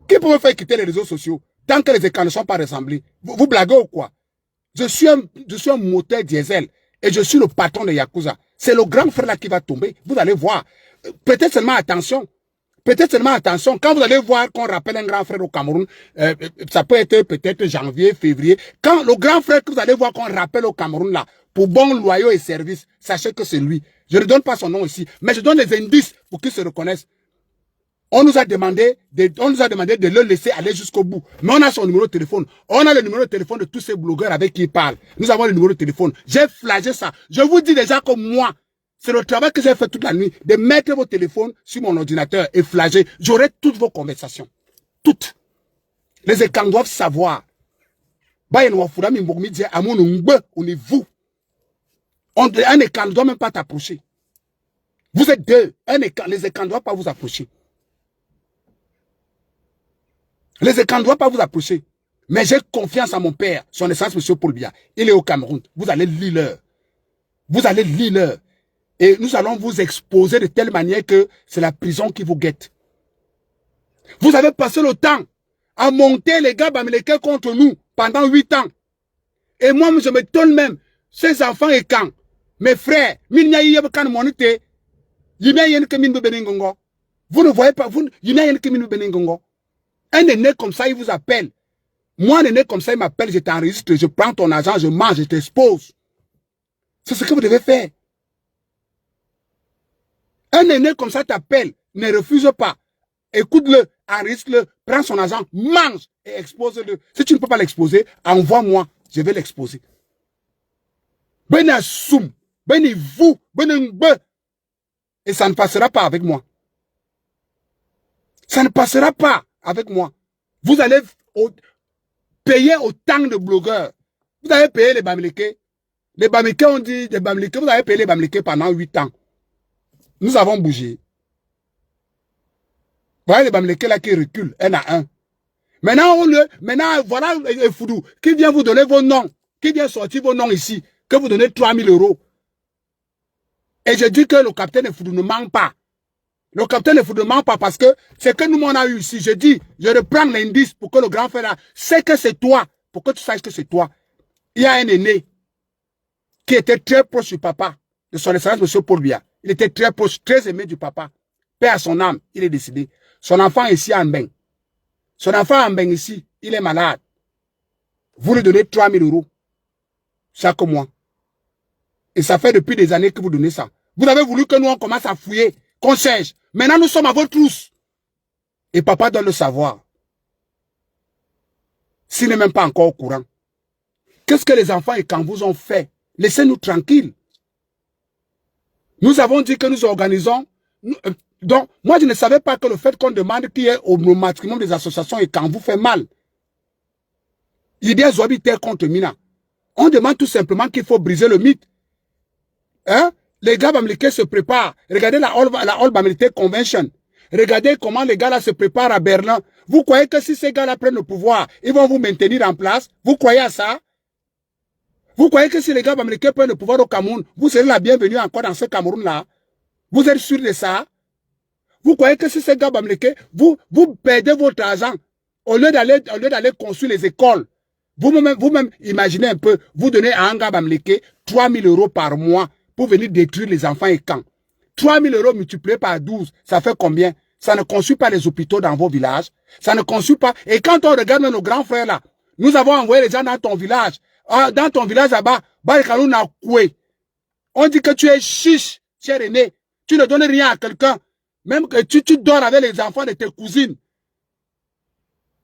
Qui peut me faire quitter les réseaux sociaux? Tant que les écrans ne sont pas ressemblés. Vous blaguez ou quoi? Je suis un moteur diesel. Et je suis le patron de Yakuza. C'est le grand frère là qui va tomber. Vous allez voir. Peut-être seulement attention. Peut-être seulement attention. Quand vous allez voir qu'on rappelle un grand frère au Cameroun, ça peut être peut-être janvier, février. Quand le grand frère que vous allez voir qu'on rappelle au Cameroun là, pour bons loyaux et services, sachez que c'est lui. Je ne donne pas son nom ici, mais je donne les indices pour qu'ils se reconnaissent. On nous a demandé de le laisser aller jusqu'au bout. Mais on a son numéro de téléphone. On a le numéro de téléphone de tous ces blogueurs avec qui il parle. Nous avons le numéro de téléphone. J'ai flagé ça. Je vous dis déjà que moi, c'est le travail que j'ai fait toute la nuit, de mettre vos téléphones sur mon ordinateur et flager. J'aurai toutes vos conversations. Toutes. Les écrans doivent savoir. On est vous. Un écran ne doit même pas t'approcher. Vous êtes deux. Les écrans ne doivent pas vous approcher. Les écrans ne doivent pas vous approcher. Mais j'ai confiance en mon père, son essence, M. Paul Biya. Il est au Cameroun. Vous allez lire l'heure. Vous allez lire l'heure. Et nous allons vous exposer de telle manière que c'est la prison qui vous guette. Vous avez passé le temps à monter les gars Bamileke contre nous pendant 8 ans. Et moi, je me donne même, ces enfants et quand, mes frères, vous ne voyez pas, un aîné comme ça, il vous appelle. Moi, un aîné comme ça, il m'appelle, je t'enregistre, je prends ton argent, je mange, je t'expose. C'est ce que vous devez faire. Un aîné comme ça t'appelle, ne refuse pas. Écoute-le, enregistre-le, prends son argent, mange et expose-le. Si tu ne peux pas l'exposer, envoie-moi, je vais l'exposer. Benassoum, benivou, benengbe. Et ça ne passera pas avec moi. Ça ne passera pas avec moi. Vous allez payer autant de blogueurs. Vous avez payé les Bamileke. Les Bamileke ont dit, les Bamileke, vous avez payé les Bamileke pendant 8 ans. Nous avons bougé. Voilà les Bamileke là qui reculent, un à un. Maintenant, voilà Foudou qui vient vous donner vos noms, qui vient sortir vos noms ici, que vous donnez 3000 €. Et je dis que le capitaine Foudou ne ment pas. Le capitaine Foudou ne ment pas parce que c'est que nous on a eu ici. Je dis, je reprends l'indice pour que le grand frère là sait que c'est toi, pour que tu saches que c'est toi. Il y a un aîné qui était très proche du papa, de son excellence, M. Paul Biya. Il était très proche, très aimé du papa. Père à son âme, il est décédé. Son enfant est ici à Mbeng. Son enfant à Mbeng ici, il est malade. Vous lui donnez 3 000 € chaque mois. Et ça fait depuis des années que vous donnez ça. Vous avez voulu que nous, on commence à fouiller, qu'on cherche. Maintenant, nous sommes à votre trousse. Et papa doit le savoir. S'il n'est même pas encore au courant. Qu'est-ce que les enfants et quand vous ont fait? Laissez-nous tranquilles. Nous avons dit que nous organisons. Donc, moi, je ne savais pas que le fait qu'on demande qu'il y ait au maximum des associations et quand vous fait mal. Il y a des habitants contre Mina. On demande tout simplement qu'il faut briser le mythe. Hein? Les gars bamileke se préparent. Regardez la All Bamileke Convention. Regardez comment les gars là se préparent à Berlin. Vous croyez que si ces gars là prennent le pouvoir, ils vont vous maintenir en place? Vous croyez à ça? Vous croyez que si les gars bamileke prennent le pouvoir au Cameroun, vous serez la bienvenue encore dans ce Cameroun là? Vous êtes sûr de ça? Vous croyez que si ces gars bamileke, vous perdez votre argent au lieu d'aller construire les écoles? Vous-même, imaginez un peu, vous donnez à un gars bamileke 3 000 € par mois pour venir détruire les enfants et camps. 3 000 € multipliés par 12, ça fait combien? Ça ne construit pas les hôpitaux dans vos villages. Ça ne construit pas. Et quand on regarde nos grands frères là, nous avons envoyé les gens dans ton village. Dans ton village là-bas, on dit que tu es chiche, cher aîné. Tu ne donnes rien à quelqu'un. Même que tu dors avec les enfants de tes cousines.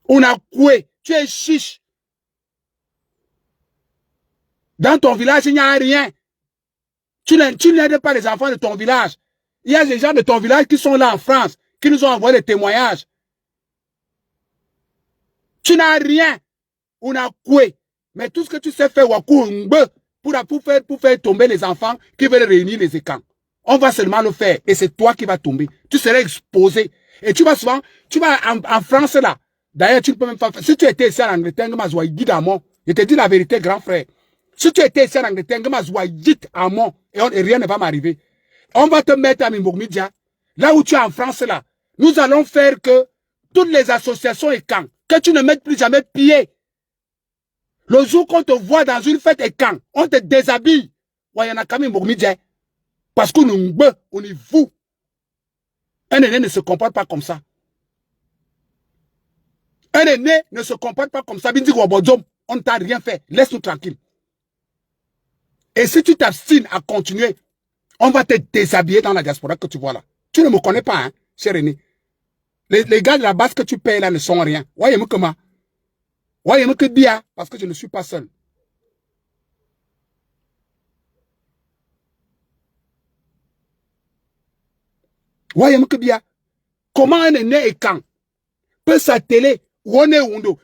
On a coué. Tu es chiche. Dans ton village, il n'y a rien. Tu n'aides pas les enfants de ton village. Il y a des gens de ton village qui sont là en France, qui nous ont envoyé des témoignages. Tu n'as rien. On a coué. Mais tout ce que tu sais faire, pour faire tomber les enfants qui veulent réunir les écrans. On va seulement le faire. Et c'est toi qui vas tomber. Tu seras exposé. Et tu vas souvent, en France là. D'ailleurs, tu ne peux même pas faire. Si tu étais ici en Angleterre, je te dis la vérité, grand frère. Si tu étais ici en Angleterre, et rien ne va m'arriver. On va te mettre à Mimbourmidia. Là où tu es en France là. Nous allons faire que toutes les associations et camps, que tu ne mettes plus jamais pied. Le jour qu'on te voit dans une fête et camp, on te déshabille. Ouais, y en a quand même Mimbourmidia. Parce que nous, on est vous. Un aîné ne se comporte pas comme ça. Un aîné ne se comporte pas comme ça. On ne t'a rien fait. Laisse-nous tranquille. Et si tu t'abstines à continuer, on va te déshabiller dans la diaspora que tu vois là. Tu ne me connais pas, hein, cher aîné. Les gars de la base que tu payes là ne sont rien. Voyez-moi comment. Voyez-moi que bien, parce que je ne suis pas seul. Voyez-moi que bien. Comment un aîné et quand peut s'atteler?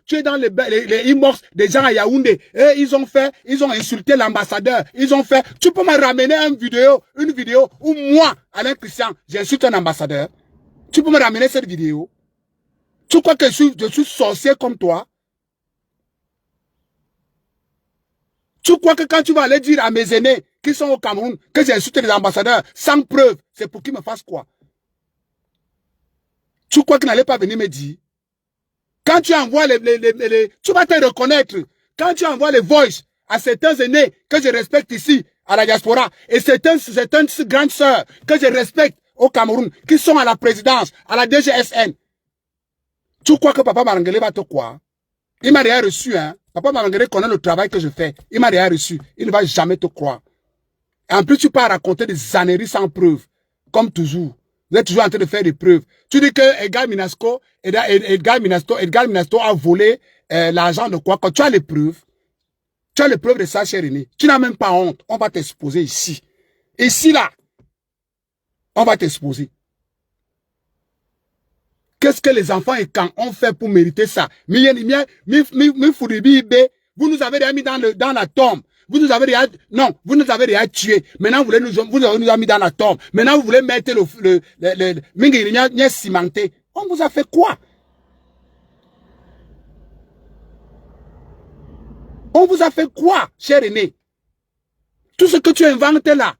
Tu es dans les inbox des gens à Yaoundé. Et ils ont insulté l'ambassadeur. Ils ont fait. Tu peux me ramener une vidéo où moi, Alain Christian, j'insulte un ambassadeur. Tu peux me ramener cette vidéo. Tu crois que je suis sorcier comme toi? Tu crois que quand tu vas aller dire à mes aînés qui sont au Cameroun que j'ai insulté les ambassadeurs sans preuve, c'est pour qu'ils me fassent quoi? Tu crois qu'ils n'allaient pas venir me dire? Quand tu envoies tu vas te reconnaître. Quand tu envoies les voices à certains aînés que je respecte ici, à la diaspora, et certaines grandes sœurs que je respecte au Cameroun, qui sont à la présidence, à la DGSN, tu crois que Papa Marangele va te croire? Il m'a rien reçu, hein. Papa Marangele connaît le travail que je fais. Il m'a rien reçu. Il ne va jamais te croire. Et en plus, tu pars raconter des âneries sans preuve, comme toujours. Vous êtes toujours en train de faire des preuves. Tu dis que Edgar Minasto a volé l'argent de quoi? Quand tu as les preuves, tu as les preuves de ça, cher aîné. Tu n'as même pas honte. On va t'exposer ici. Ici, là. On va t'exposer. Qu'est-ce que les enfants et quand ont fait pour mériter ça? Vous nous avez déjà mis dans la tombe. Vous nous avez déjà tué. Maintenant, vous avez nous mis dans la tombe. Maintenant, vous voulez mettre le cimenté. On vous a fait quoi? On vous a fait quoi, cher aîné? Tout ce que tu inventes là.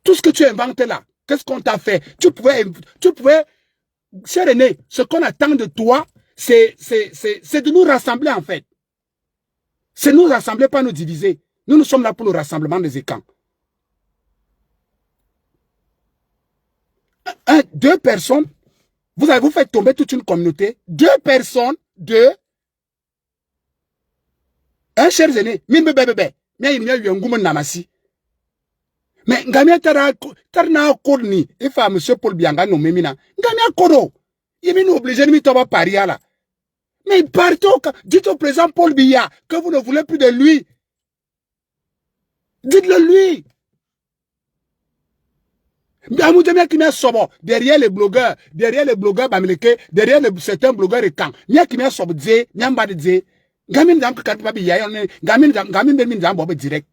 Tout ce que tu inventes là, qu'est-ce qu'on t'a fait? Tu pouvais, cher aîné, ce qu'on attend de toi, c'est de nous rassembler en fait. C'est nous rassembler, pas nous diviser. Nous sommes là pour le rassemblement des écans. Deux personnes, vous faites tomber toute une communauté. Deux personnes, un cher aîné, mine bébé, mais il y a eu un gourmand namasi. Mais Ngamia Tarna Korni, il faut monsieur Paul Bianga nommé Mina. Ngamia Koro, il est obligé de mettre Paria là. Mais partons, dites au président Paul Biya que vous ne voulez plus de lui. Dites-le lui. Derrière les blogueurs bamileke, derrière certains blogueurs et camps, il y a qui m'a sobo dze, nyamba dze, gamin dam ka papi ya gamin ben min dam bobe direct.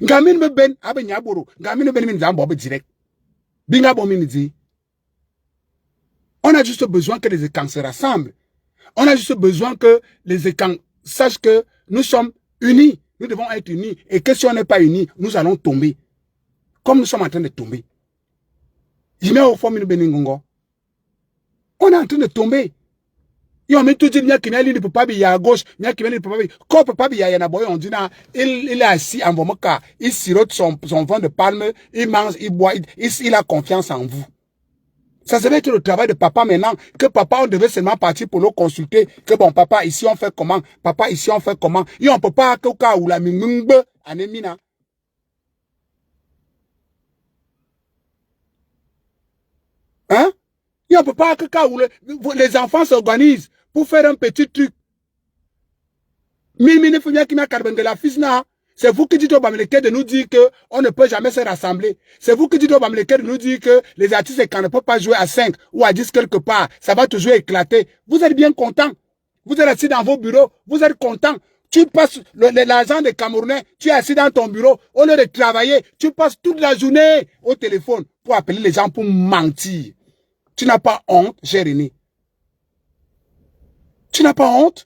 Gamin ben abe nyaboro, gamin ben min dam bobe direct. Binga bomin dze. On a juste besoin que les écans se rassemblent. On a juste besoin que les écans sachent que nous sommes unis. Nous devons être unis. Et que si on n'est pas unis, nous allons tomber. Comme nous sommes en train de tomber. On est en train de tomber. Il ne peut pas aller à gauche. Il est assis en vomoka. Il sirote son vent de palme. Il mange, il boit. Il a confiance en vous. Ça devait être le travail de papa maintenant. Que papa, on devait seulement partir pour le consulter. Que bon, papa, ici on fait comment? Papa, ici on fait comment? Et on peut pas que ou la mingbe anemina. Hein? Et on peut pas que les enfants s'organisent pour faire un petit truc. C'est vous qui dites au Bamileke de nous dire qu'on ne peut jamais se rassembler. C'est vous qui dites au Bamileke de nous dire que les artistes quand ne peuvent pas jouer à 5 ou à 10 quelque part, ça va toujours éclater. Vous êtes bien content. Vous êtes assis dans vos bureaux, vous êtes content. Tu passes l'argent des Camerounais, tu es assis dans ton bureau, au lieu de travailler, tu passes toute la journée au téléphone pour appeler les gens pour mentir. Tu n'as pas honte, Jérémy. Tu n'as pas honte?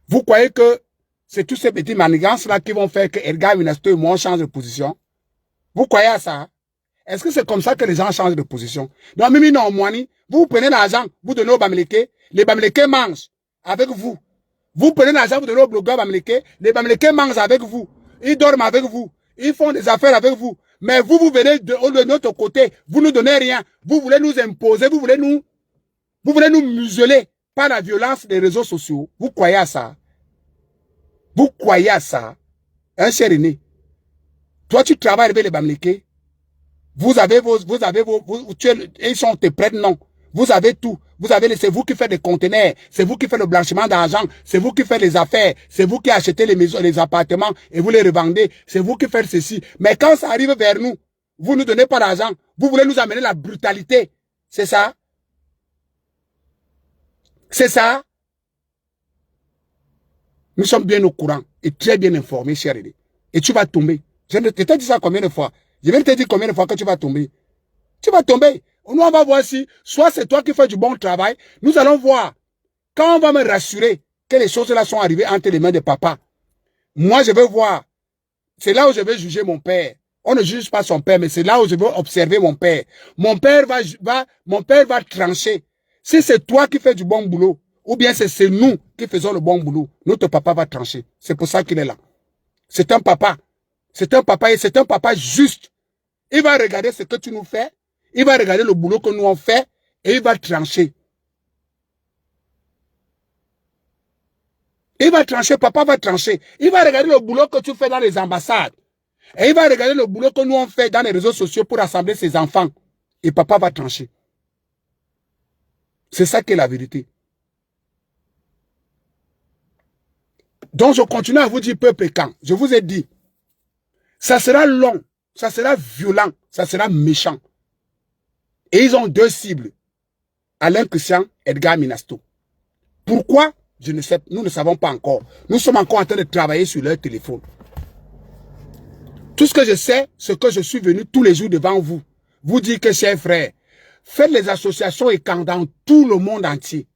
Vous croyez que c'est tous ces petits manigances-là qui vont faire que Edgar Minasto et moi on change de position? Vous croyez à ça? Est-ce que c'est comme ça que les gens changent de position? Donc, Mimi non, Moani, vous prenez l'argent, vous donnez aux Bamileke, les Bamileke mangent avec vous. Vous prenez l'argent, vous donnez aux blogueurs Bamileke, les Bamileke mangent avec vous. Ils dorment avec vous. Ils font des affaires avec vous. Mais vous venez de notre côté. Vous ne donnez rien. Vous voulez nous imposer. Vous voulez nous museler par la violence des réseaux sociaux. Vous croyez à ça? Vous croyez à ça? Un cher aîné. Toi, tu travailles avec les Bamileke. Ils sont tes prêtres, non. Vous avez tout. C'est vous qui faites des conteneurs. C'est vous qui faites le blanchiment d'argent. C'est vous qui faites les affaires. C'est vous qui achetez les maisons, les appartements et vous les revendez. C'est vous qui faites ceci. Mais quand ça arrive vers nous, vous ne donnez pas d'argent. Vous voulez nous amener la brutalité. C'est ça? C'est ça? Nous sommes bien au courant et très bien informés, cher aîné. Et tu vas tomber. Je t'ai dit ça combien de fois? Je vais te dire combien de fois que tu vas tomber. Tu vas tomber. Nous, on va voir si, soit c'est toi qui fais du bon travail. Nous allons voir. Quand on va me rassurer que les choses là sont arrivées entre les mains de papa, moi, je veux voir. C'est là où je vais juger mon père. On ne juge pas son père, mais c'est là où je veux observer mon père. Mon père va trancher. Si c'est toi qui fais du bon boulot, ou bien c'est nous qui faisons le bon boulot, notre papa va trancher. C'est pour ça qu'il est là. C'est un papa. C'est un papa et c'est un papa juste. Il va regarder ce que tu nous fais. Il va regarder le boulot que nous on fait et il va trancher. Il va trancher, papa va trancher. Il va regarder le boulot que tu fais dans les ambassades. Et il va regarder le boulot que nous on fait dans les réseaux sociaux pour rassembler ses enfants. Et papa va trancher. C'est ça qui est la vérité. Donc je continue à vous dire, peuple camp, je vous ai dit, ça sera long, ça sera violent, ça sera méchant. Et ils ont deux cibles. Alain Christian, Edgar Minasto. Pourquoi? Je ne sais, nous ne savons pas encore. Nous sommes encore en train de travailler sur leur téléphone. Tout ce que je sais, c'est que je suis venu tous les jours devant vous. Vous dire que, chers frères, faites les associations et camps dans tout le monde entier.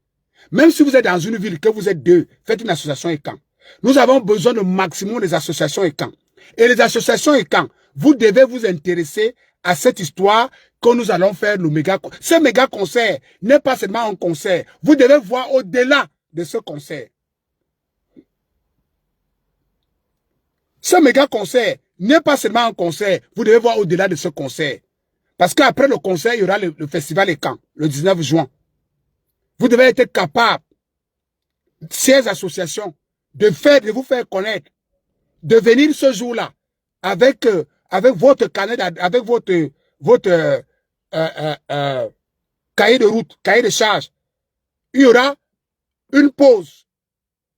Même si vous êtes dans une ville, que vous êtes 2, faites une association ECAN. Nous avons besoin de maximum des associations ECAN. Et les associations ECAN, vous devez vous intéresser à cette histoire que nous allons faire le méga concert. Ce méga concert n'est pas seulement un concert. Vous devez voir au-delà de ce concert. Ce méga concert n'est pas seulement un concert. Vous devez voir au-delà de ce concert. Parce qu'après le concert, il y aura le festival ECAN, le 19 juin. Vous devez être capable, ces associations, de vous faire connaître, de venir ce jour-là avec votre carnet, avec votre cahier de route, cahier de charge. Il y aura une pause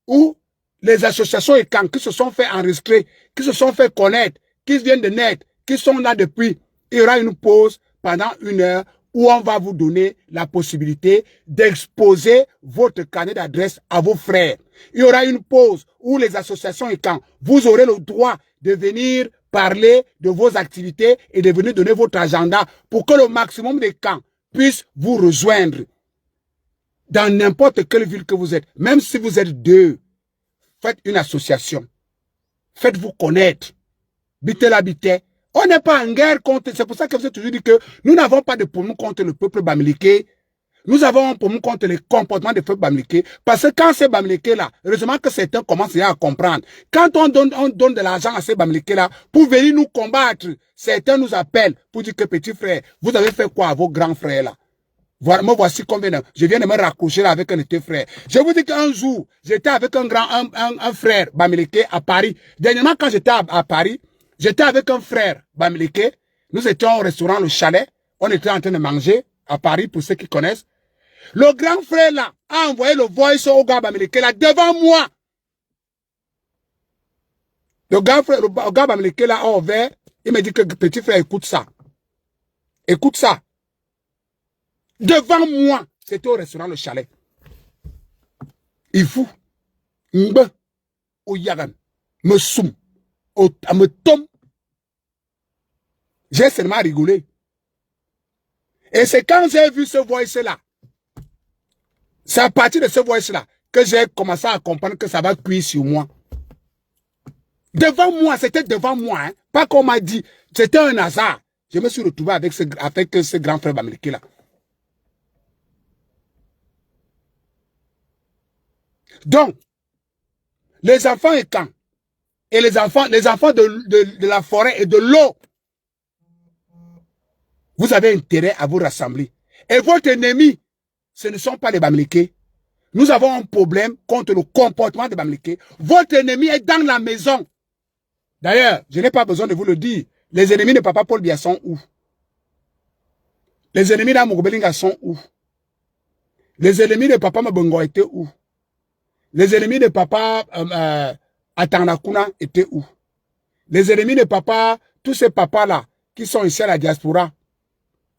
où les associations ECAN qui se sont fait enregistrer, qui se sont fait connaître, qui viennent de naître, qui sont là depuis, il y aura une pause pendant 1 heure où on va vous donner la possibilité d'exposer votre carnet d'adresse à vos frères. Il y aura une pause où les associations ECAN, vous aurez le droit de venir parler de vos activités et de venir donner votre agenda pour que le maximum de camps puissent vous rejoindre dans n'importe quelle ville que vous êtes. Même si vous êtes 2, faites une association. Faites-vous connaître. Bitez la bitez. On n'est pas en guerre contre... C'est pour ça que je vous ai toujours dit que nous n'avons pas de problème contre le peuple bamileke. Nous avons un problème contre les comportements des peuples bamileke. Parce que quand ces bamileke-là, heureusement que certains commencent à comprendre. Quand on donne de l'argent à ces bamileke-là pour venir nous combattre, certains nous appellent pour dire que petit frère, vous avez fait quoi à vos grands frères-là? Me voici combien de... Je viens de me raccrocher là avec un de tes frères. Je vous dis qu'un jour, j'étais avec un frère bamileke à Paris. Dernièrement, quand j'étais à Paris, j'étais avec un frère bamileke. Nous étions au restaurant Le Chalet. On était en train de manger à Paris, pour ceux qui connaissent. Le grand frère là a envoyé le voice au gars bamileke là devant moi. Le gars bamileke là a ouvert. Il me dit que petit frère, écoute ça. Écoute ça. Devant moi, c'était au restaurant Le Chalet. Il faut. Mbe. Au yagan. Me soum. Me tombe. J'ai seulement rigolé. Et c'est quand j'ai vu ce voice-là, c'est à partir de ce voice-là que j'ai commencé à comprendre que ça va cuire sur moi. Devant moi, c'était devant moi, hein. Pas qu'on m'a dit, c'était un hasard. Je me suis retrouvé avec ce grand frère bamileke-là. Donc, les enfants ECAN et les enfants de la forêt et de l'eau, vous avez intérêt à vous rassembler. Et votre ennemi, ce ne sont pas les bamileke. Nous avons un problème contre le comportement des bamileke. Votre ennemi est dans la maison. D'ailleurs, je n'ai pas besoin de vous le dire. Les ennemis de Papa Paul Biya sont où? Les ennemis d'Amogobelinga sont où? Les ennemis de Papa Mabongo étaient où? Les ennemis de Papa Atanakuna étaient où? Les ennemis de Papa, tous ces papas-là, qui sont ici à la diaspora,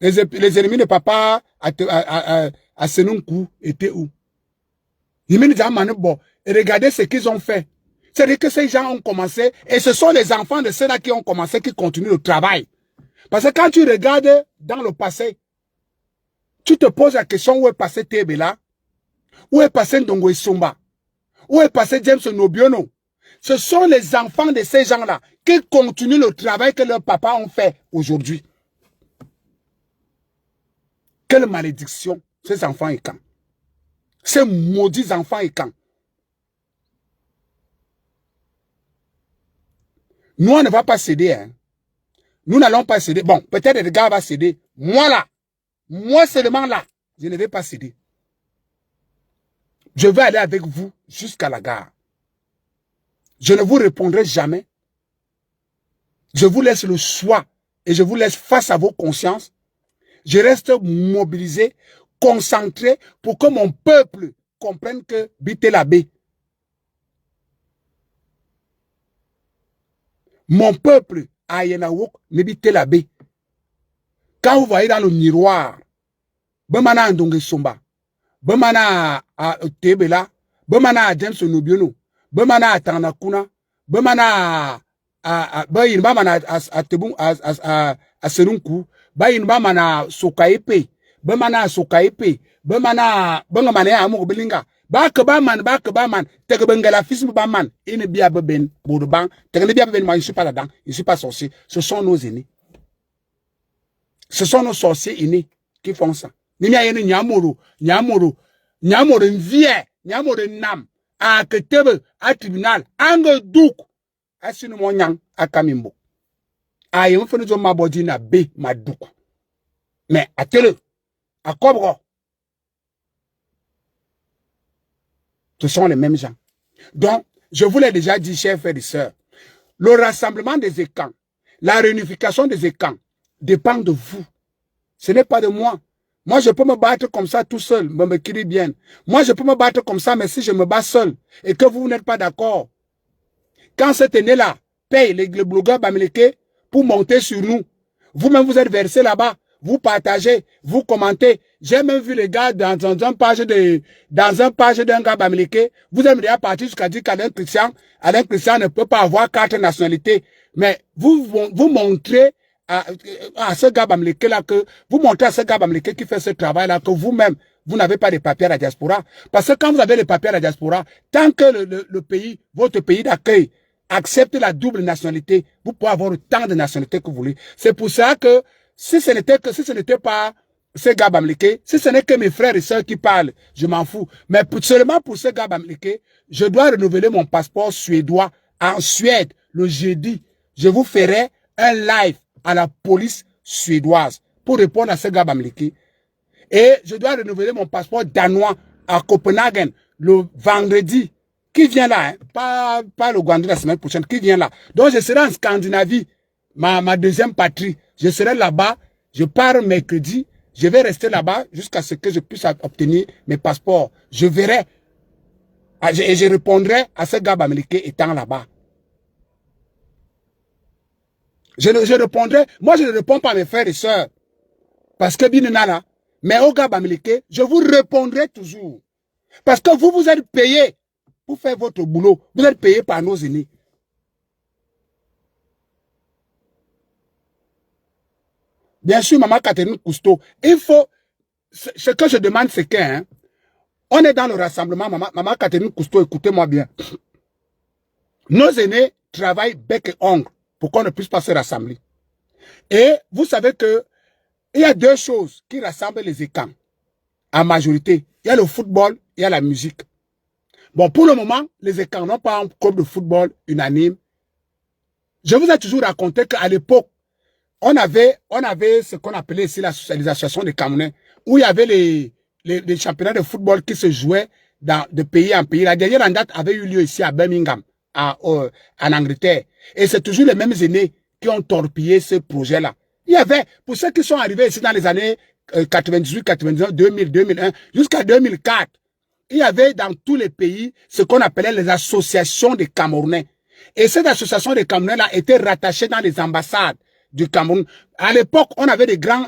les ennemis de Papa à Senunku étaient où? Et regardez ce qu'ils ont fait. C'est-à-dire que ces gens ont commencé, et ce sont les enfants de ceux-là qui ont commencé, qui continuent le travail. Parce que quand tu regardes dans le passé, tu te poses la question où est passé Tebela, où est passé Ndongo Isumba, où est passé James Nobiono. Ce sont les enfants de ces gens-là qui continuent le travail que leurs papas ont fait aujourd'hui. Quelle malédiction, ces enfants ECAN. Ces maudits enfants ECAN. Nous, on ne va pas céder. Hein. Nous n'allons pas céder. Bon, peut-être le gars va céder. Moi là, moi seulement là, je ne vais pas céder. Je vais aller avec vous jusqu'à la gare. Je ne vous répondrai jamais. Je vous laisse le choix et je vous laisse face à vos consciences. Je reste mobilisé, concentré pour que mon peuple comprenne que Bité Labé. Mon peuple, à Yenawok, ne Bité Labé. Quand vous voyez dans le miroir, Bemana Ndonge Somba, Bemana à Tebela, Bemana à James Nobiono, Bemana à Tanakuna, Bemana à Bamana à Tebung à Senunku, Bamana Sokaepe, Bemana Sokaepe, Bemana, bengamane amour belinga. Bak man, te bengala fils man, il ne bien beben, bourban, te ne bien beben, moi je suis pas là-dedans, je suis pas sorcier. Ce sont nos aînés. Ce sont nos sorciers aînés qui font ça. Nimia yene nyamoro, vie, nyamoro nam, a ketebe, a tribunal, ange douk, a sinu mon nyang, a kamimbo. A yon fene zo mabodi na be, ma douk. Mais, à tele, à cobra. Ce sont les mêmes gens. Donc, je vous l'ai déjà dit, chers frères et sœurs, le rassemblement des écans, la réunification des écans dépend de vous. Ce n'est pas de moi. Moi, je peux me battre comme ça tout seul, me crie bien. Moi, je peux me battre comme ça, mais si je me bats seul et que vous n'êtes pas d'accord, quand cet aîné-là paye les blogueurs bamileke pour monter sur nous, vous-même vous êtes versé là-bas, vous partagez, vous commentez. J'ai même vu les gars dans un page d'un gars bamileke, vous êtes déjà parti jusqu'à dire qu'Alain Christian ne peut pas avoir 4 nationalités. Mais vous montrez à ce gars bamileke là que, vous montrez à ce gars bamileke qui fait ce travail là que vous-même, vous n'avez pas de papiers à la diaspora. Parce que quand vous avez les papiers à la diaspora, tant que le pays, votre pays d'accueil, accepte la double nationalité, vous pouvez avoir autant de nationalités que vous voulez. C'est pour ça que, si ce n'était pas ce gars bamileke, si ce n'est que mes frères et sœurs qui parlent, je m'en fous. Mais seulement pour ce gars bamileke, je dois renouveler mon passeport suédois en Suède le jeudi. Je vous ferai un live à la police suédoise pour répondre à ce gars bamileke. Et je dois renouveler mon passeport danois à Copenhague le vendredi. Qui vient là, hein? Pas le Rwanda la semaine prochaine, qui vient là. Donc je serai en Scandinavie, ma deuxième patrie. Je serai là-bas, je pars mercredi, je vais rester là-bas jusqu'à ce que je puisse obtenir mes passeports. Je verrai et je répondrai à ce gars bamileke étant là-bas. Je répondrai, moi je ne réponds pas à mes frères et sœurs, parce que binena là, mais au gars bamileke, je vous répondrai toujours. Parce que vous êtes payés pour faire votre boulot. Vous êtes payés par nos aînés. Bien sûr, maman Catherine Cousteau, il faut, ce que je demande c'est que, hein, on est dans le rassemblement, maman Catherine Cousteau, écoutez-moi bien. Nos aînés travaillent bec et ongle pour qu'on ne puisse pas se rassembler. Et vous savez que il y a 2 choses qui rassemblent les écans en majorité. Il y a le football, il y a la musique. Bon, pour le moment, les écans n'ont pas un club de football unanime. Je vous ai toujours raconté qu'à l'époque, on avait ce qu'on appelait ici les associations des Camerounais, où il y avait les championnats de football qui se jouaient de pays en pays. La dernière en date avait eu lieu ici à Birmingham, en Angleterre. Et c'est toujours les mêmes aînés qui ont torpillé ce projet-là. Il y avait, pour ceux qui sont arrivés ici dans les années 98, 99, 2000, 2001, jusqu'à 2004, il y avait dans tous les pays ce qu'on appelait les associations des Camerounais. Et cette association des Camerounais-là était rattachée dans les ambassades du Cameroun. À l'époque, on avait des grands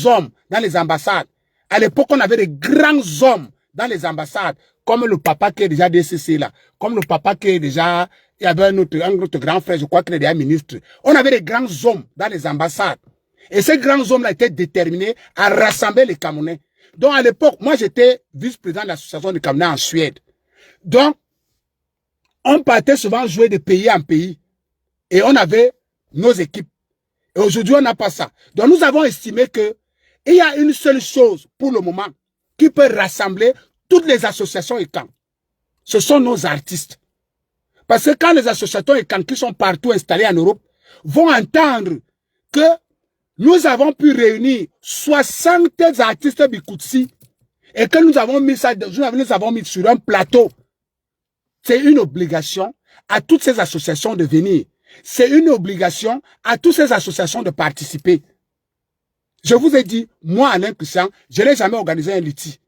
hommes dans les ambassades. À l'époque, on avait des grands hommes dans les ambassades, comme le papa qui est déjà DCC là, comme le papa qui est déjà, il y avait un autre grand frère, je crois qu'il est déjà ministre. On avait des grands hommes dans les ambassades. Et ces grands hommes-là étaient déterminés à rassembler les Camerounais. Donc, à l'époque, moi, j'étais vice-président de l'association des Camerounais en Suède. Donc, on partait souvent jouer de pays en pays. Et on avait nos équipes. Et aujourd'hui, on n'a pas ça. Donc, nous avons estimé que il y a une seule chose, pour le moment, qui peut rassembler toutes les associations ECAN. Ce sont nos artistes. Parce que quand les associations ECAN qui sont partout installées en Europe vont entendre que nous avons pu réunir 60 artistes Bikoutsi et que nous avons mis sur un plateau, c'est une obligation à toutes ces associations de venir. C'est une obligation à toutes ces associations de participer. Je vous ai dit, moi, Alain Christian, je n'ai jamais organisé un litige.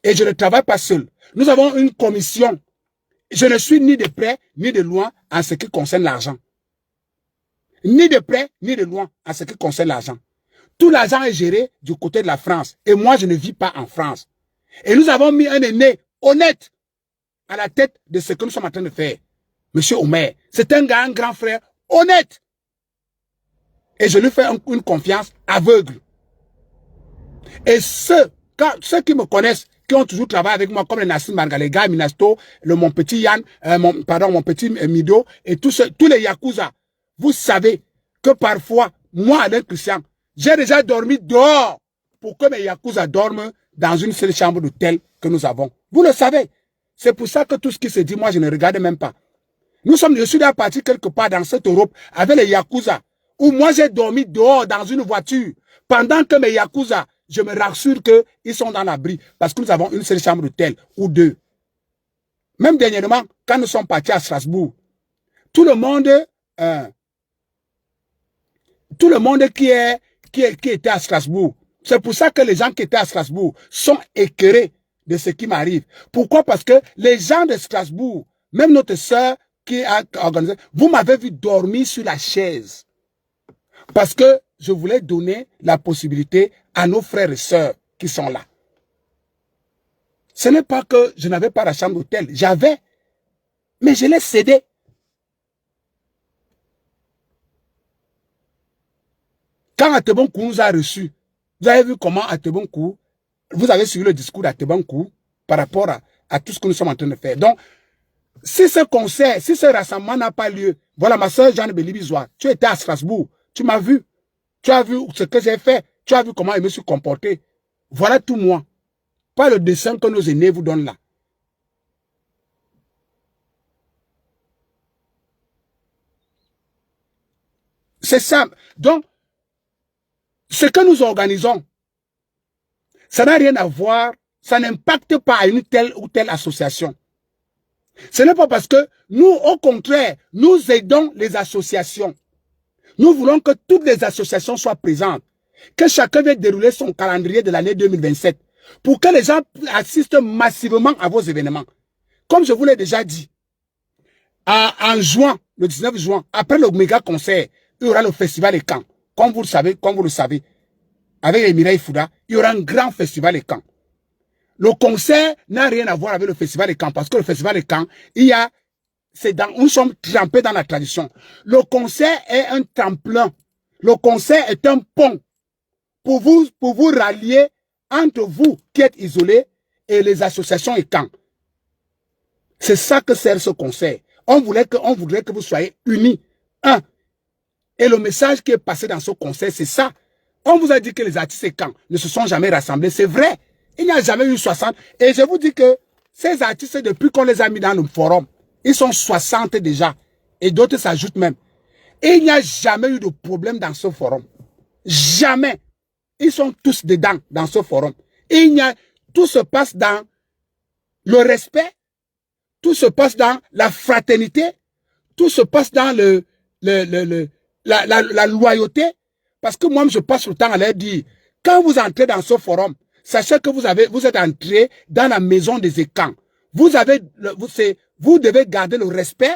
Et je ne travaille pas seul. Nous avons une commission. Je ne suis ni de près, ni de loin en ce qui concerne l'argent. Ni de près, ni de loin en ce qui concerne l'argent. Tout l'argent est géré du côté de la France. Et moi, je ne vis pas en France. Et nous avons mis un aîné honnête à la tête de ce que nous sommes en train de faire. Monsieur Omer, c'est un gars, un grand frère honnête. Et je lui fais une confiance aveugle. Et ce Quand ceux qui me connaissent, qui ont toujours travaillé avec moi, comme les Nassim Margalega, Minasto, mon petit Yann, mon petit Mido, et tous les Yakuza, vous savez que parfois, moi, Alain Christian, j'ai déjà dormi dehors pour que mes Yakuza dorment dans une seule chambre d'hôtel que nous avons. Vous le savez. C'est pour ça que tout ce qui se dit, moi, je ne regarde même pas. Je suis déjà parti quelque part dans cette Europe avec les Yakuza, où moi, j'ai dormi dehors dans une voiture, pendant que mes Yakuza, je me rassure qu'ils sont dans l'abri, parce que nous avons une seule chambre d'hôtel, ou deux. Même dernièrement, quand nous sommes partis à Strasbourg, tout le monde qui était à Strasbourg, c'est pour ça que les gens qui étaient à Strasbourg sont écœurés de ce qui m'arrive. Pourquoi? Parce que les gens de Strasbourg, même notre sœur qui a organisé, vous m'avez vu dormir sur la chaise. Parce que je voulais donner la possibilité à nos frères et sœurs qui sont là. Ce n'est pas que je n'avais pas la chambre d'hôtel. J'avais, mais je l'ai cédé. Quand Atebonkou nous a reçus, vous avez vu comment Atebonkou, vous avez suivi le discours d'Atebonkou par rapport à tout ce que nous sommes en train de faire. Donc, si ce concert, si ce rassemblement n'a pas lieu, voilà ma soeur Jeanne Bélibizois, tu étais à Strasbourg, tu m'as vu, tu as vu ce que j'ai fait, tu as vu comment je me suis comporté. Voilà tout moi. Pas le dessin que nos aînés vous donnent là. C'est ça. Donc, ce que nous organisons, ça n'a rien à voir, ça n'impacte pas une telle ou telle association. Ce n'est pas parce que nous, au contraire, nous aidons les associations. Nous voulons que toutes les associations soient présentes, que chacun vienne dérouler son calendrier de l'année 2027 pour que les gens assistent massivement à vos événements. Comme je vous l'ai déjà dit, en juin, le 19 juin, après le méga concert, il y aura le festival des Camps. Comme vous le savez, avec les Mireille Fouda, il y aura un grand festival des Camps. Le concert n'a rien à voir avec le festival des Camps, parce que le festival des Camps, nous sommes trempés dans la tradition. Le concert est un tremplin. Le concert est un pont pour vous rallier entre vous qui êtes isolés et les associations et camps. C'est ça que sert ce concert. On voudrait que vous soyez unis. Un. Et le message qui est passé dans ce concert, c'est ça. On vous a dit que les artistes et camps ne se sont jamais rassemblés. C'est vrai. Il n'y a jamais eu 60. Et je vous dis que ces artistes, depuis qu'on les a mis dans le forum, ils sont 60 déjà. Et d'autres s'ajoutent même. Et il n'y a jamais eu de problème dans ce forum. Jamais. Ils sont tous dedans, dans ce forum. Et tout se passe dans le respect. Tout se passe dans la fraternité. Tout se passe dans la loyauté. Parce que moi, je passe le temps à leur dire, quand vous entrez dans ce forum, sachez que vous êtes entré dans la maison des écans. Vous devez garder le respect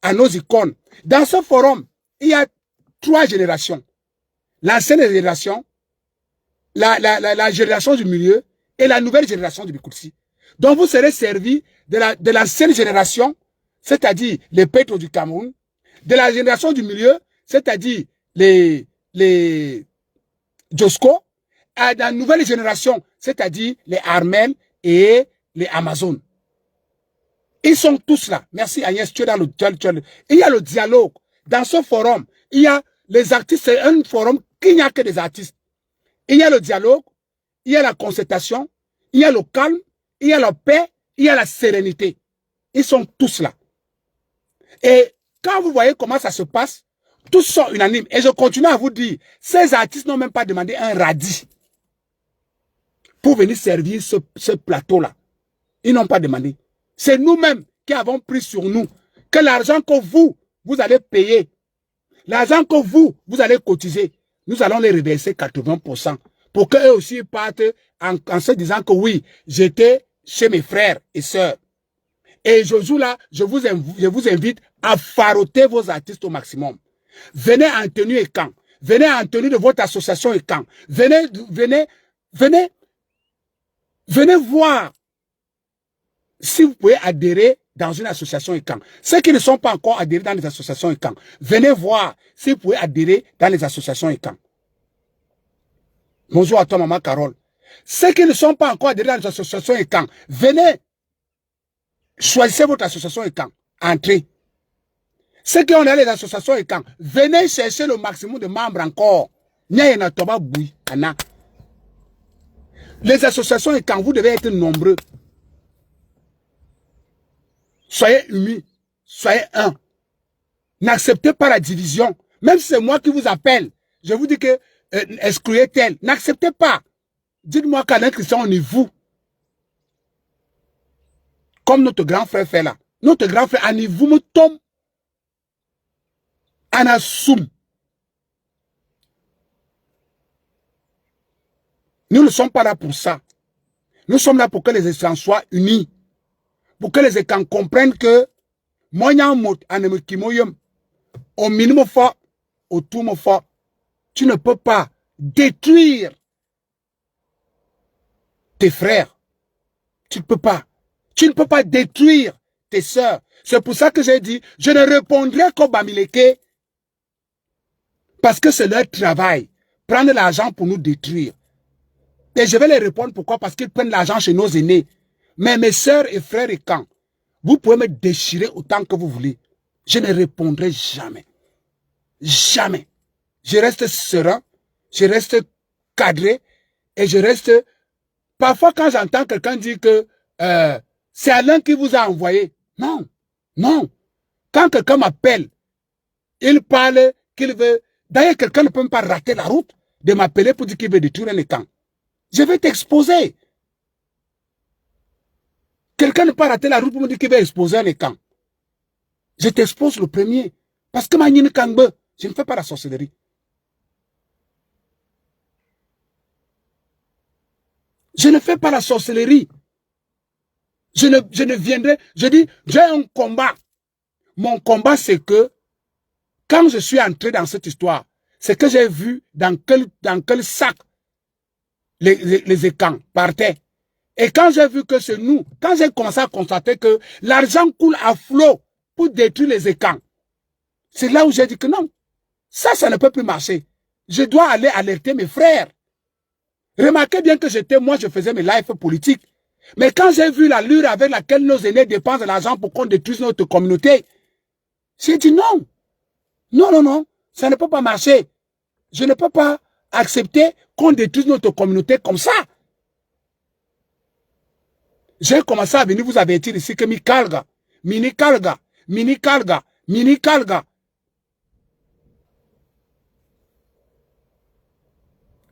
à nos icônes. Dans ce forum, il y a 3 générations. L'ancienne génération, la génération du milieu et la nouvelle génération du Bikoutsi. Donc vous serez servi de l'ancienne génération, c'est-à-dire les Petro du Cameroun, de la génération du milieu, c'est-à-dire les Josco, à la nouvelle génération, c'est-à-dire les Armel et les Amazones. Ils sont tous là. Merci Agnès, tu es dans le dialogue. Il y a le dialogue. Dans ce forum, il y a les artistes, c'est un forum qui n'y a que des artistes. Il y a le dialogue, il y a la concertation, il y a le calme, il y a la paix, il y a la sérénité. Ils sont tous là. Et quand vous voyez comment ça se passe, tous sont unanimes. Et je continue à vous dire, ces artistes n'ont même pas demandé un radis pour venir servir ce plateau-là. Ils n'ont pas demandé. C'est nous-mêmes qui avons pris sur nous que l'argent que vous allez payer, l'argent que vous allez cotiser, nous allons les reverser 80% pour qu'eux aussi partent en se disant que oui, j'étais chez mes frères et sœurs. Et je vous invite à faroter vos artistes au maximum. Venez en tenue et camp. Venez en tenue de votre association et camp. Venez voir si vous pouvez adhérer dans une association et camp. Ceux qui ne sont pas encore adhérés dans les associations et camp, venez voir si vous pouvez adhérer dans les associations et camp. Bonjour à toi, maman Carole. Ceux qui ne sont pas encore adhérés à les associations et camps, venez. Choisissez votre association et camp. Entrez. Ceux qui ont les associations et camps, venez chercher le maximum de membres encore. Les associations et camps, vous devez être nombreux. Soyez unis. Soyez un. N'acceptez pas la division. Même si c'est moi qui vous appelle, je vous dis que excluez tel. N'acceptez pas. Dites-moi qu'Alain Christian, on est vous. Comme notre grand frère fait là. Notre grand frère, on est vous me tombe. On assume. Nous ne sommes pas là pour ça. Nous sommes là pour que les échanges soient unis. Pour que les échanges comprennent que au minimum fort, au tout fort, tu ne peux pas détruire tes frères. Tu ne peux pas. Tu ne peux pas détruire tes sœurs. C'est pour ça que j'ai dit, je ne répondrai qu'au Bamileke parce que c'est leur travail. Prendre l'argent pour nous détruire. Et je vais les répondre pourquoi? Parce qu'ils prennent l'argent chez nos aînés. Mais mes sœurs et frères et camps, vous pouvez me déchirer autant que vous voulez. Je ne répondrai jamais. Jamais. Je reste serein, je reste cadré et je reste... Parfois quand j'entends quelqu'un dire que c'est Alain qui vous a envoyé. Non, non. Quand quelqu'un m'appelle, il parle qu'il veut... D'ailleurs, quelqu'un ne peut même pas rater la route de m'appeler pour dire qu'il veut détruire les camps. Je vais t'exposer. Quelqu'un ne peut pas rater la route pour me dire qu'il veut exposer les camps. Je t'expose le premier. Parce que je ne fais pas la sorcellerie. Je ne fais pas la sorcellerie. Je ne viendrai... Je dis, j'ai un combat. Mon combat, c'est que quand je suis entré dans cette histoire, c'est que j'ai vu dans quel sac les écans partaient. Et quand j'ai vu que c'est nous, quand j'ai commencé à constater que l'argent coule à flot pour détruire les écans, c'est là où j'ai dit que non, ça ne peut plus marcher. Je dois aller alerter mes frères. Remarquez bien que moi, je faisais mes lives politiques. Mais quand j'ai vu l'allure avec laquelle nos aînés dépensent de l'argent pour qu'on détruise notre communauté, j'ai dit non. Non, non, non, ça ne peut pas marcher. Je ne peux pas accepter qu'on détruise notre communauté comme ça. J'ai commencé à venir vous avertir ici que mini kalga.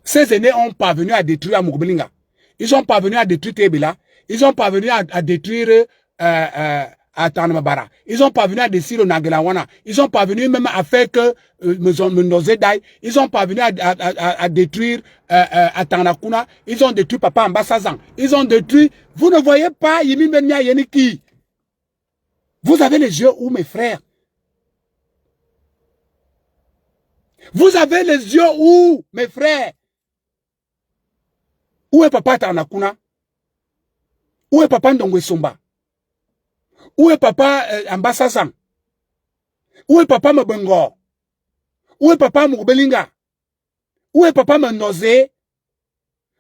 Ces aînés ont parvenu à détruire Mugbelinga. Ils ont parvenu à détruire Tebela. Ils ont parvenu à détruire Tanamabara. Ils ont parvenu à détruire Nagelawana. Ils ont parvenu même à faire que Nozedai. Ils ont parvenu à détruire Atanakuna. Ils ont détruit Papa Ambassazan. Ils ont détruit... Vous ne voyez pas Yimi Benya Yeniki. Vous avez les yeux où, mes frères? Vous avez les yeux où, mes frères? Où est Papa Tanakuna? Où est Papa Ndongwe Somba? Où est Papa Ambassazan? Où est Papa Mbengo? Où est Papa Mugbelinga? Où est Papa Mnozé?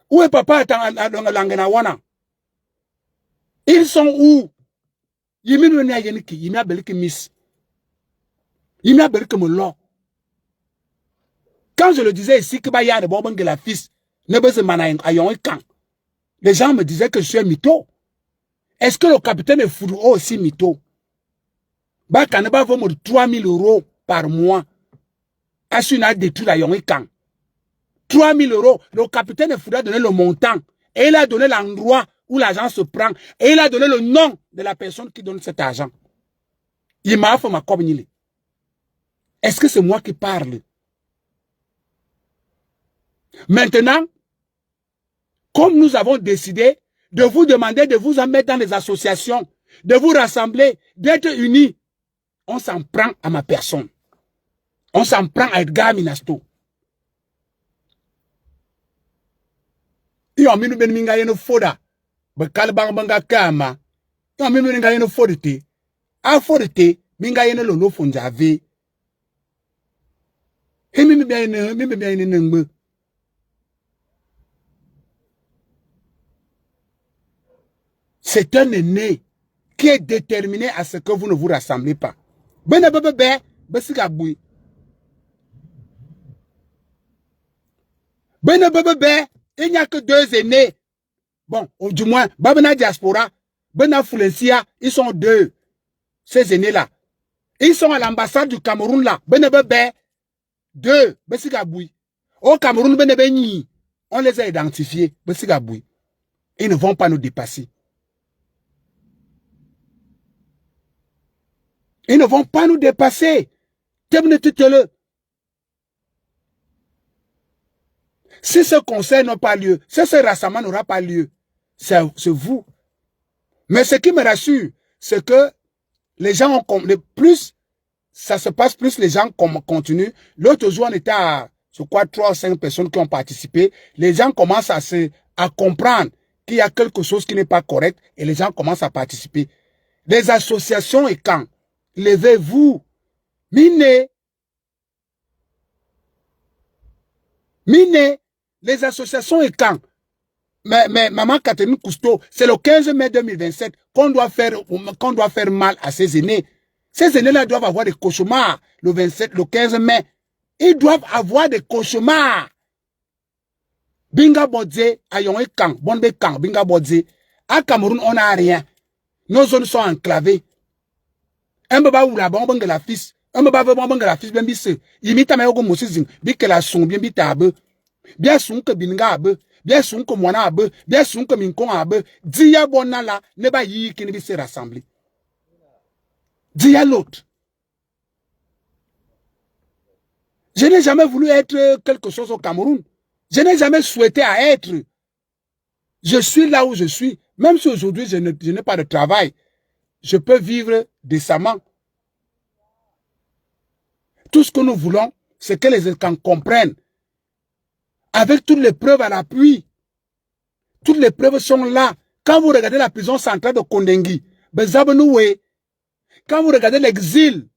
Où est Papa Langenawana? Ils sont où? Yimi Nwenya Yeniki, Yimi Abelike Miss. Yimi Abelike Molo. Quand je le disais ici que Baya de Bobang la fils, ne besoin de ayon camp. Les gens me disaient que je suis un mytho. Est-ce que le capitaine est fou aussi mytho? Bakaneba vaut 3 000 € par mois. Asuna détruit la yon camp. 3 000 €. Le capitaine est fou a donné le montant. Et il a donné l'endroit où l'argent se prend. Et il a donné le nom de la personne qui donne cet argent. Il m'a fait ma communauté. Est-ce que c'est moi qui parle? Maintenant, comme nous avons décidé de vous demander de vous en mettre dans les associations, de vous rassembler, d'être unis, on s'en prend à ma personne. On s'en prend à Edgar Minasto. Iyo minu ben minga yeno foda. Bakal banga kama. Iyo minu minga yeno fodete. A fodete minga yeno lolo fonjave. He mimi bien ngbe. C'est un aîné qui est déterminé à ce que vous ne vous rassemblez pas. Il n'y a que 2 aînés. Bon, du moins, Babana Diaspora, Bena Foulensia, ils sont 2. Ces aînés-là. Ils sont à l'ambassade du Cameroun là. 2. Au Cameroun, on les a identifiés. Ils ne vont pas nous dépasser. Ils ne vont pas nous dépasser. Si ce conseil n'a pas lieu, si ce rassemblement n'aura pas lieu, c'est vous. Mais ce qui me rassure, c'est que les gens ont... Plus ça se passe, plus les gens continuent. L'autre jour, on était à, je crois, 3 ou 5 personnes qui ont participé. Les gens commencent à comprendre qu'il y a quelque chose qui n'est pas correct et les gens commencent à participer. Les associations et quand? Levez-vous. Mine. Les associations et quand? Mais Maman Catherine Cousteau, c'est le 15 mai 2027 qu'on doit faire mal à ces aînés. Ces aînés-là doivent avoir des cauchemars le 15 mai. Ils doivent avoir des cauchemars. Binga Bodze, Ayon et Kang, Bonbe Kang, Binga Bodze. À Cameroun, on n'a rien. Nos zones sont enclavées. Un baba ou la bombe la fils. Un baba bombe la fils, bien bisse. Imita mayogo mosizing, bike la son, bien bitabe. Bien son que binga abe. Bien son que mwana abe. Bien son que minkon abe. Dia bona la, ne ba yi qui ne bisse rassembler. Dia l'autre. Je n'ai jamais voulu être quelque chose au Cameroun. Je n'ai jamais souhaité à être. Je suis là où je suis. Même si aujourd'hui je n'ai pas de travail, je peux vivre décemment. Tout ce que nous voulons, c'est que les gens comprennent. Avec toutes les preuves à l'appui. Toutes les preuves sont là. Quand vous regardez la prison centrale de Kondengi, quand vous regardez l'exil,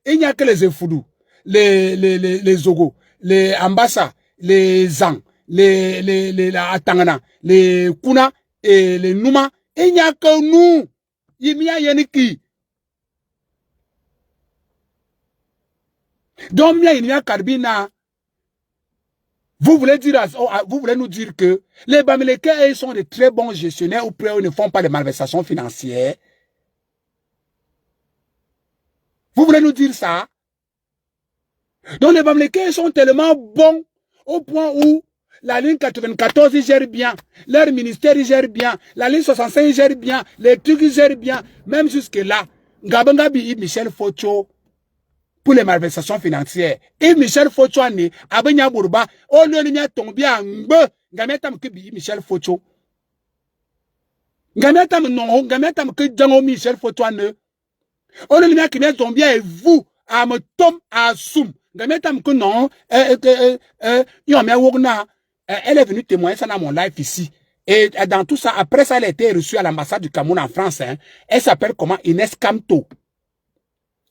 il n'y a que les Efoudou, les Zogo, les Ambassa, les Zang, les Atangana, les Kuna et les Nouma. Il n'y a que nous. Il n'y a Yaniki. Donc, il y a Karbina. Vous voulez nous dire que les Bamileke sont de très bons gestionnaires ou près ne font pas de malversations financières? Vous voulez nous dire ça? Donc les Bamileke sont tellement bons au point où la ligne 94 ils gèrent bien, leur ministère ils gèrent bien, la ligne 65 ils gèrent bien, les trucs ils gèrent bien, même jusque là. Ngabangabi Michel Focho pour les malversations financières. Et Michel Focho ane abenya bourba au lieu de tomber en mbe ngametam ke bi Michel Focho. Ngametam non, ngametam ke jango Michel Focho ane. Au lieu de qui tomber et vous à me tombe à soum. Ngametam que non, elle est venue témoigner ça dans mon live ici. Et dans tout ça, après ça, elle a été reçue à l'ambassade du Cameroun en France. Hein. Elle s'appelle comment? Inès Kamto.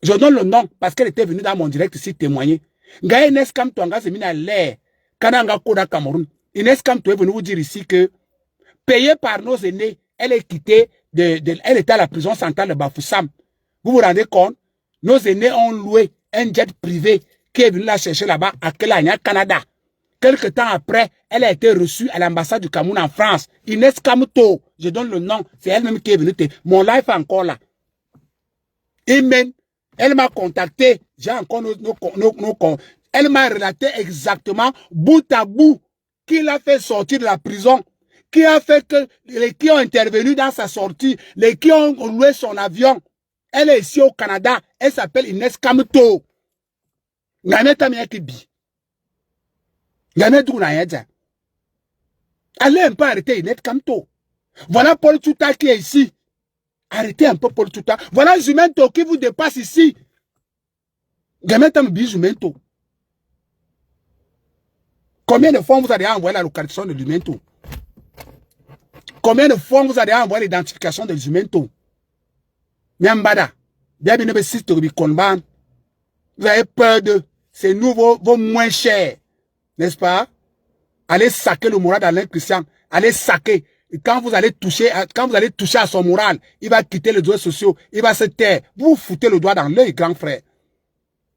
Je donne le nom parce qu'elle était venue dans mon direct ici témoigner. Nga Inès Kamto, nga c'est mis à l'air. Kananga Koda Cameroun. Inès Kamto est venue vous dire ici que, payée par nos aînés, elle est quittée elle était à la prison centrale de Bafoussam. Vous vous rendez compte? Nos aînés ont loué un jet privé qui est venu la chercher là-bas à Kelania, Canada. Quelque temps après, elle a été reçue à l'ambassade du Cameroun en France. Inès Kamto, je donne le nom, c'est elle-même qui est venue. Mon live est encore là. Amen. Elle m'a contacté, j'ai encore elle m'a relaté exactement, bout à bout, qui l'a fait sortir de la prison, qui a fait que les qui ont intervenu dans sa sortie, les qui ont loué son avion. Elle est ici au Canada, elle s'appelle Inès Kamto. Elle allez un peu arrêter Inès Kamto. Voilà Paul Touta qui est ici. Arrêtez un peu Paul Touta. Voilà Jumento qui vous dépasse ici. Jumento. Combien de fois vous allez envoyer la localisation de Jumento? Combien de fois vous allez envoyer l'identification de Jumento? Nyambada. Vous avez peur de ces nouveaux, vos moins chers. N'est-ce pas? Allez saquer le moral d'Alain Christian. Allez saquer. quand vous allez toucher à son moral, il va quitter les réseaux sociaux, il va se taire. Vous vous foutez le doigt dans l'œil, grand frère.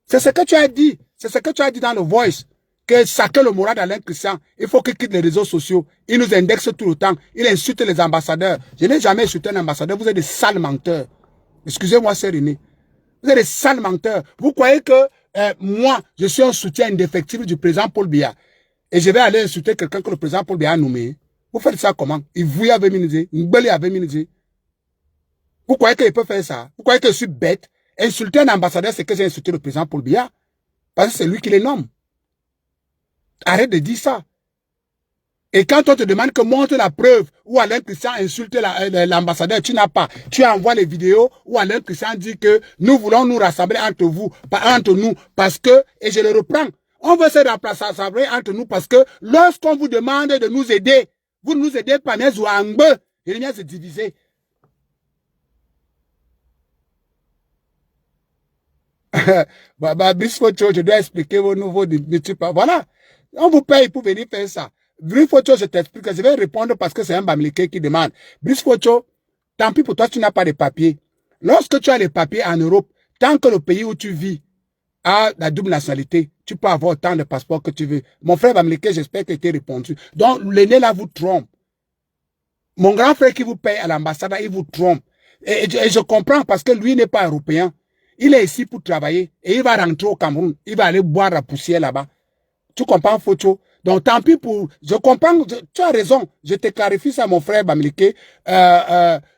C'est ce que tu as dit. C'est ce que tu as dit dans le voice. Que chacun le moral d'Alain Christian, il faut qu'il quitte les réseaux sociaux. Il nous indexe tout le temps. Il insulte les ambassadeurs. Je n'ai jamais insulté un ambassadeur. Vous êtes des sales menteurs. Excusez-moi, c'est René. Vous êtes des sales menteurs. Vous croyez que moi, je suis un soutien indéfectible du président Paul Biya. Et je vais aller insulter quelqu'un que le président Paul Biya a nommé. Vous faites ça comment? Il vous avait minisé. Il avait minisé. Vous croyez qu'il peut faire ça? Vous croyez que je suis bête? Insulter un ambassadeur, c'est que j'ai insulté le président Paul Biya. Parce que c'est lui qui les nomme. Arrête de dire ça. Et quand on te demande que montre la preuve où Alain Christian insulte l'ambassadeur, tu n'as pas. Tu envoies les vidéos où Alain Christian dit que nous voulons nous rassembler entre nous, parce que, et je le reprends, on veut se rassembler entre nous parce que lorsqu'on vous demande de nous aider, vous ne nous aidez pas, mais ou en bas, il vient se diviser. Brice Focho, je dois expliquer vos nouveaux métiers. Voilà. On vous paye pour venir faire ça. Brice Focho, je t'explique. Je vais répondre parce que c'est un Bamileke qui demande. Brice Focho, tant pis pour toi, tu n'as pas de papiers. Lorsque tu as les papiers en Europe, tant que le pays où tu vis a la double nationalité, tu peux avoir autant de passeports que tu veux. Mon frère Bamileke, j'espère qu'il t'a répondu. Donc, l'aîné là vous trompe. Mon grand frère qui vous paye à l'ambassade, il vous trompe. Et je comprends parce que lui n'est pas européen. Il est ici pour travailler et il va rentrer au Cameroun. Il va aller boire la poussière là-bas. Tu comprends, Focho? Donc, tant pis pour... Je comprends, tu as raison. Je te clarifie ça, mon frère Bamileke.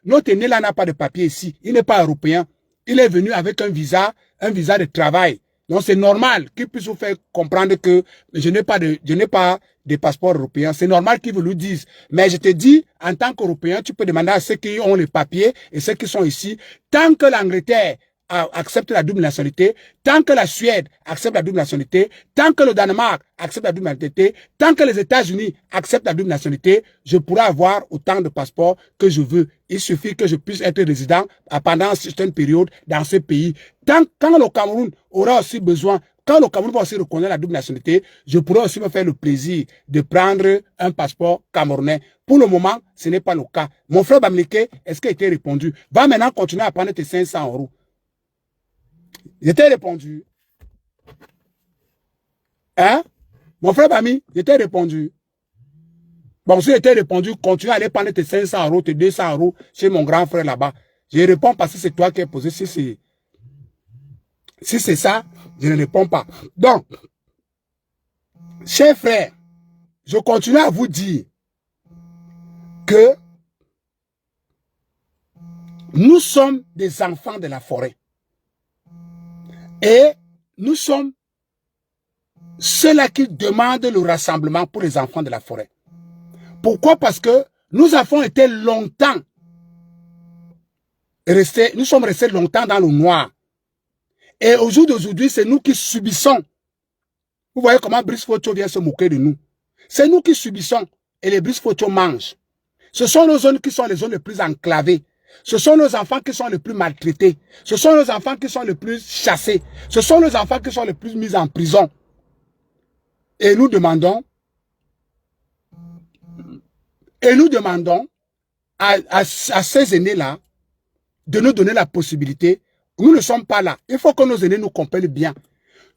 Notre aîné là n'a pas de papier ici. Il n'est pas européen. Il est venu avec un visa de travail. Donc, c'est normal qu'il puisse vous faire comprendre que je n'ai pas de passeport européen. C'est normal qu'ils vous le disent. Mais je te dis, en tant qu'Européen, tu peux demander à ceux qui ont les papiers et ceux qui sont ici, tant que l'Angleterre accepte la double nationalité, tant que la Suède accepte la double nationalité, tant que le Danemark accepte la double nationalité, tant que les États-Unis acceptent la double nationalité, je pourrai avoir autant de passeports que je veux. Il suffit que je puisse être résident pendant une certaine période dans ce pays. Quand le Cameroun aura aussi besoin, quand le Cameroun va aussi reconnaître la double nationalité, je pourrai aussi me faire le plaisir de prendre un passeport camerounais. Pour le moment, ce n'est pas le cas. Mon frère Bamileke, est-ce qu'il a été répondu? Va maintenant continuer à prendre tes 500 €. Je t'ai répondu. Hein? Mon frère Bami, je t'ai répondu. Bon, si je t'ai répondu, continue à aller prendre tes 500 €, tes 200 € chez mon grand frère là-bas. Je réponds parce que c'est toi qui as posé. Si c'est ça, je ne réponds pas. Donc, chers frères, je continue à vous dire que nous sommes des enfants de la forêt. Et nous sommes ceux-là qui demandent le rassemblement pour les enfants de la forêt. Pourquoi? Parce que nous avons été longtemps nous sommes restés longtemps dans le noir. Et au jour d'aujourd'hui, c'est nous qui subissons. Vous voyez comment Brice Focho vient se moquer de nous. C'est nous qui subissons et les Brice Focho mangent. Ce sont nos zones qui sont les zones les plus enclavées. Ce sont nos enfants qui sont les plus maltraités. Ce sont nos enfants qui sont les plus chassés. Ce sont nos enfants qui sont les plus mis en prison. Et nous demandons à ces aînés-là de nous donner la possibilité. Nous ne sommes pas là. Il faut que nos aînés nous comprennent bien.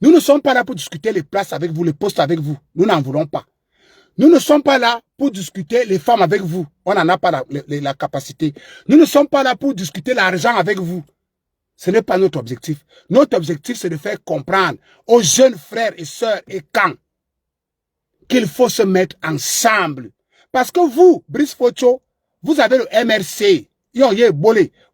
Nous ne sommes pas là pour discuter les places avec vous, les postes avec vous. Nous n'en voulons pas. Nous ne sommes pas là pour discuter les femmes avec vous. On n'en a pas la capacité. Nous ne sommes pas là pour discuter l'argent avec vous. Ce n'est pas notre objectif. Notre objectif, c'est de faire comprendre aux jeunes frères et sœurs et camps qu'il faut se mettre ensemble. Parce que vous, Brice Focho, vous avez le MRC.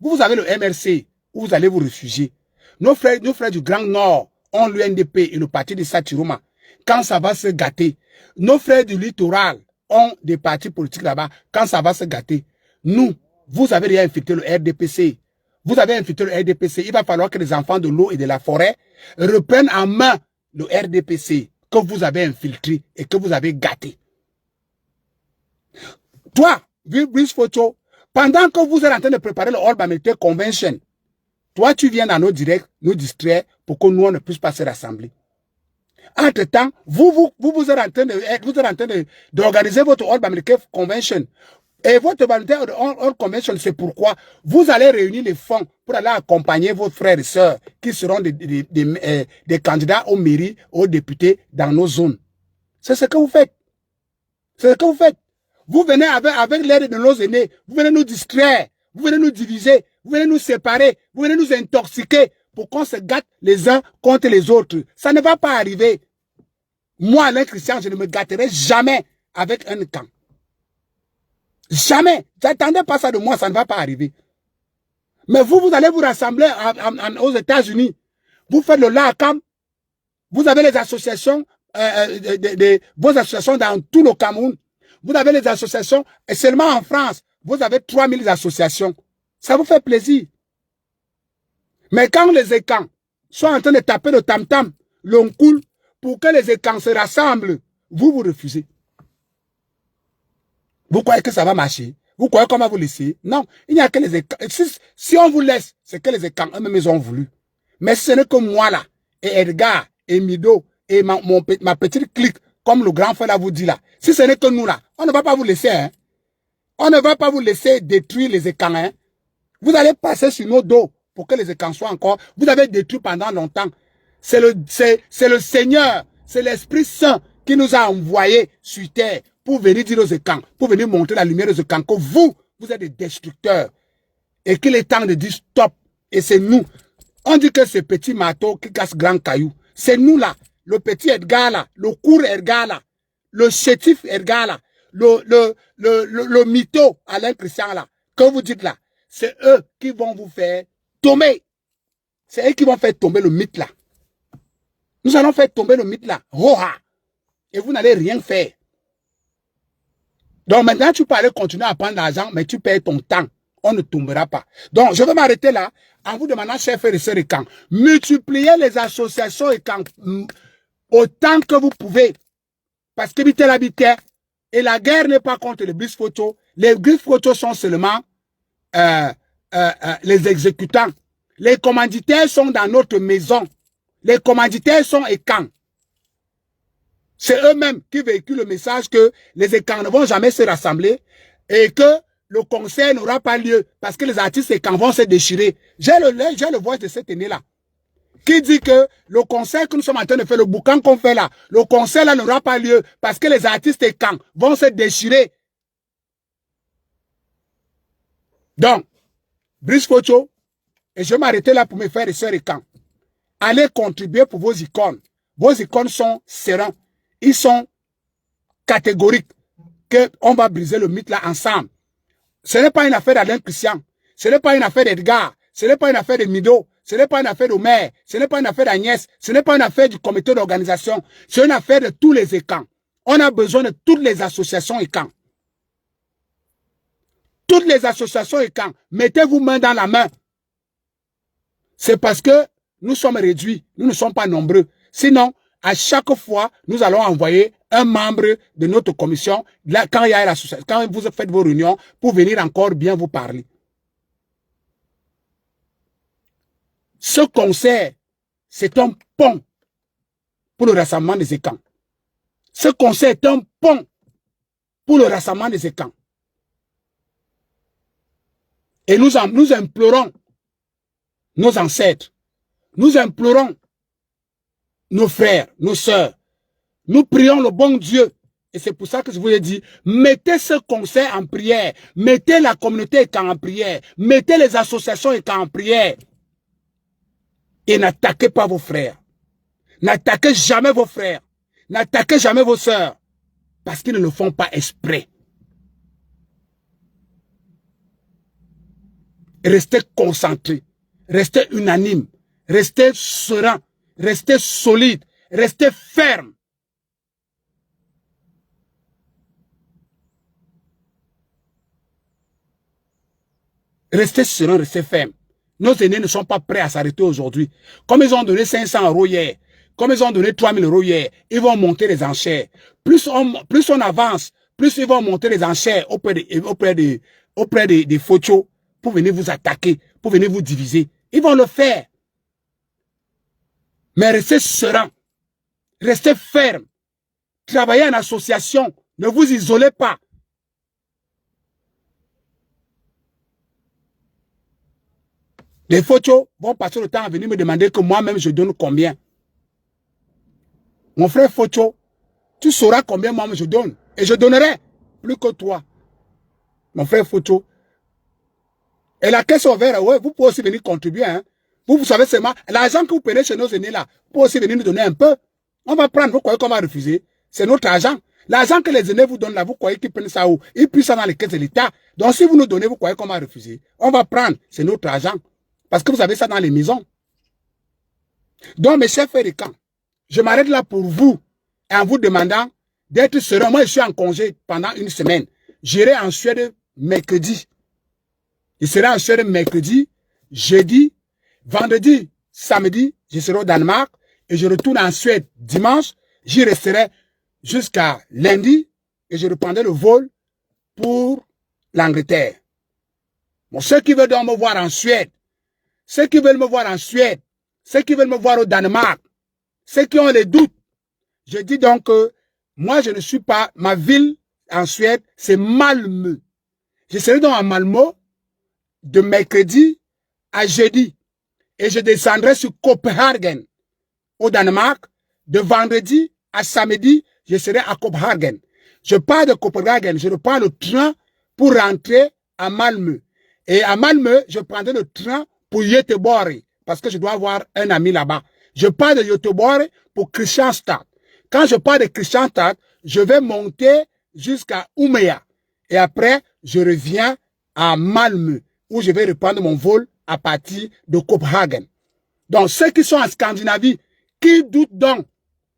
Vous avez le MRC où vous allez vous réfugier. Nos frères du Grand Nord ont l'UNDP et le parti de Satiroma. Quand ça va se gâter, nos frères du littoral ont des partis politiques là-bas. Quand ça va se gâter, nous, vous avez déjà infiltré le RDPC. Vous avez infiltré le RDPC. Il va falloir que les enfants de l'eau et de la forêt reprennent en main le RDPC que vous avez infiltré et que vous avez gâté. Toi, Brice Focho, pendant que vous êtes en train de préparer le All Bamileke Convention, toi, tu viens dans nos directs, nous distraire pour que nous, on ne puisse pas se rassembler. Entre-temps, vous êtes en train d'organiser votre All Bamileke Convention. Et votre volonté hors convention, c'est pourquoi vous allez réunir les fonds pour aller accompagner vos frères et sœurs qui seront des candidats aux mairies, aux députés dans nos zones. C'est ce que vous faites. C'est ce que vous faites. Vous venez avec l'aide de nos aînés, vous venez nous distraire, vous venez nous diviser, vous venez nous séparer, vous venez nous intoxiquer pour qu'on se gâte les uns contre les autres. Ça ne va pas arriver. Moi, Alain Christian, je ne me gâterai jamais avec un camp. Jamais. J'attendais pas ça de moi, ça ne va pas arriver. Mais vous allez vous rassembler aux États-Unis. Vous faites le LACAM. Vous avez les associations, vos associations dans tout le Cameroun. Vous avez les associations, et seulement en France, vous avez 3000 associations. Ça vous fait plaisir. Mais quand les écans sont en train de taper le tam-tam, l'on coule, pour que les écans se rassemblent, vous refusez. Vous croyez que ça va marcher? Vous croyez qu'on va vous laisser? Non, il n'y a que les écans. Si on vous laisse, c'est que les écans eux-mêmes ils ont voulu. Mais ce n'est que moi là, et Edgar, et Mido, et ma petite clique, comme le grand frère là vous dit là. Si ce n'est que nous là, on ne va pas vous laisser. Hein. On ne va pas vous laisser détruire les écans. Hein. Vous allez passer sur nos dos pour que les écans soient encore. Vous avez détruit pendant longtemps. C'est le Seigneur, c'est l'Esprit Saint qui nous a envoyés sur terre pour venir dire aux écans, pour venir montrer la lumière aux écans que vous êtes des destructeurs. Et qu'il est temps de dire stop. Et c'est nous. On dit que ce petit marteau qui casse grand caillou. C'est nous là. Le petit Edgar là. Le court Edgar là. Le chétif Edgar là. Le mytho Alain Christian là. Que vous dites là. C'est eux qui vont vous faire tomber. C'est eux qui vont faire tomber le mythe là. Nous allons faire tomber le mythe là. Roha. Et vous n'allez rien faire. Donc maintenant, tu peux aller continuer à prendre l'argent, mais tu perds ton temps. On ne tombera pas. Donc, je vais m'arrêter là en vous demandant, chers frères et sœurs et camps, multipliez les associations et camps autant que vous pouvez. Parce que habitez, et la guerre n'est pas contre les bus photos. Les bus photos sont seulement les exécutants. Les commanditaires sont dans notre maison. Les commanditaires sont écans. C'est eux-mêmes qui véhiculent le message que les écans ne vont jamais se rassembler et que le concert n'aura pas lieu parce que les artistes écans vont se déchirer. J'ai le voix de cet aîné-là qui dit que le concert que nous sommes en train de faire, le boucan qu'on fait là, le concert là n'aura pas lieu parce que les artistes écans vont se déchirer. Donc, Brice Focho, et je vais m'arrêter là pour mes frères et sœurs écans. Allez contribuer pour vos icônes. Vos icônes sont sereins. Ils sont catégoriques qu'on va briser le mythe là ensemble. Ce n'est pas une affaire d'Alain Christian. Ce n'est pas une affaire d'Edgar. Ce n'est pas une affaire de Mido. Ce n'est pas une affaire d'Omer. Ce n'est pas une affaire d'Agnès. Ce n'est pas une affaire du comité d'organisation. C'est une affaire de tous les écans. On a besoin de toutes les associations écans. Toutes les associations écans. Mettez-vous main dans la main. C'est parce que nous sommes réduits. Nous ne sommes pas nombreux. Sinon, à chaque fois, nous allons envoyer un membre de notre commission, là, quand il y a l'association, quand vous faites vos réunions, pour venir encore bien vous parler. Ce concert, c'est un pont pour le rassemblement des écans. Ce concert est un pont pour le rassemblement des écans. Et nous implorons nos ancêtres, nous implorons nos frères, nos sœurs. Nous prions le bon Dieu. Et c'est pour ça que je vous ai dit, mettez ce conseil en prière. Mettez la communauté étant en prière. Mettez les associations étant en prière. Et n'attaquez pas vos frères. N'attaquez jamais vos frères. N'attaquez jamais vos sœurs. Parce qu'ils ne le font pas exprès. Restez concentrés. Restez unanimes. Restez sereins. Restez solides. Restez fermes. Restez sereins, restez fermes. Nos aînés ne sont pas prêts à s'arrêter aujourd'hui. Comme ils ont donné 500 € hier, comme ils ont donné 3000 € hier, ils vont monter les enchères. Plus on avance, plus ils vont monter les enchères auprès des photos pour venir vous attaquer, pour venir vous diviser. Ils vont le faire. Mais restez sereins. Restez fermes. Travaillez en association. Ne vous isolez pas. Les photos vont passer le temps à venir me demander que moi-même je donne combien. Mon frère Photo, tu sauras combien moi je donne. Et je donnerai plus que toi. Mon frère Photo. Et la caisse ouverte, ouais, vous pouvez aussi venir contribuer. Hein. Vous savez seulement, l'argent que vous prenez chez nos aînés là, vous pouvez aussi venir nous donner un peu. On va prendre, vous croyez qu'on va refuser? C'est notre argent. L'argent que les aînés vous donnent là, vous croyez qu'ils prennent ça où? Ils puissent ça dans les caisses de l'État. Donc si vous nous donnez, vous croyez qu'on va refuser? On va prendre, c'est notre argent. Parce que vous avez ça dans les maisons. Donc mes chers frères et camps, je m'arrête là pour vous, en vous demandant d'être serein. Moi je suis en congé pendant une semaine. J'irai en Suède mercredi. Je serai en Suède mercredi, jeudi, vendredi, samedi, je serai au Danemark et je retourne en Suède dimanche. J'y resterai jusqu'à lundi et je reprendrai le vol pour l'Angleterre. Bon, ceux qui veulent donc me voir en Suède, ceux qui veulent me voir en Suède, ceux qui veulent me voir au Danemark, ceux qui ont les doutes, je dis donc que moi je ne suis pas, ma ville en Suède, c'est Malmö. Je serai donc à Malmö de mercredi à jeudi. Et je descendrai sur Copenhagen, au Danemark. De vendredi à samedi, je serai à Copenhagen. Je pars de Copenhagen, je reprends le train pour rentrer à Malmö. Et à Malmö, je prendrai le train pour Göteborg, parce que je dois avoir un ami là-bas. Je pars de Göteborg pour Kristianstad. Quand je pars de Kristianstad, je vais monter jusqu'à Umeå. Et après, je reviens à Malmö, où je vais reprendre mon vol à partir de Copenhagen. Donc, ceux qui sont en Scandinavie, qui doutent donc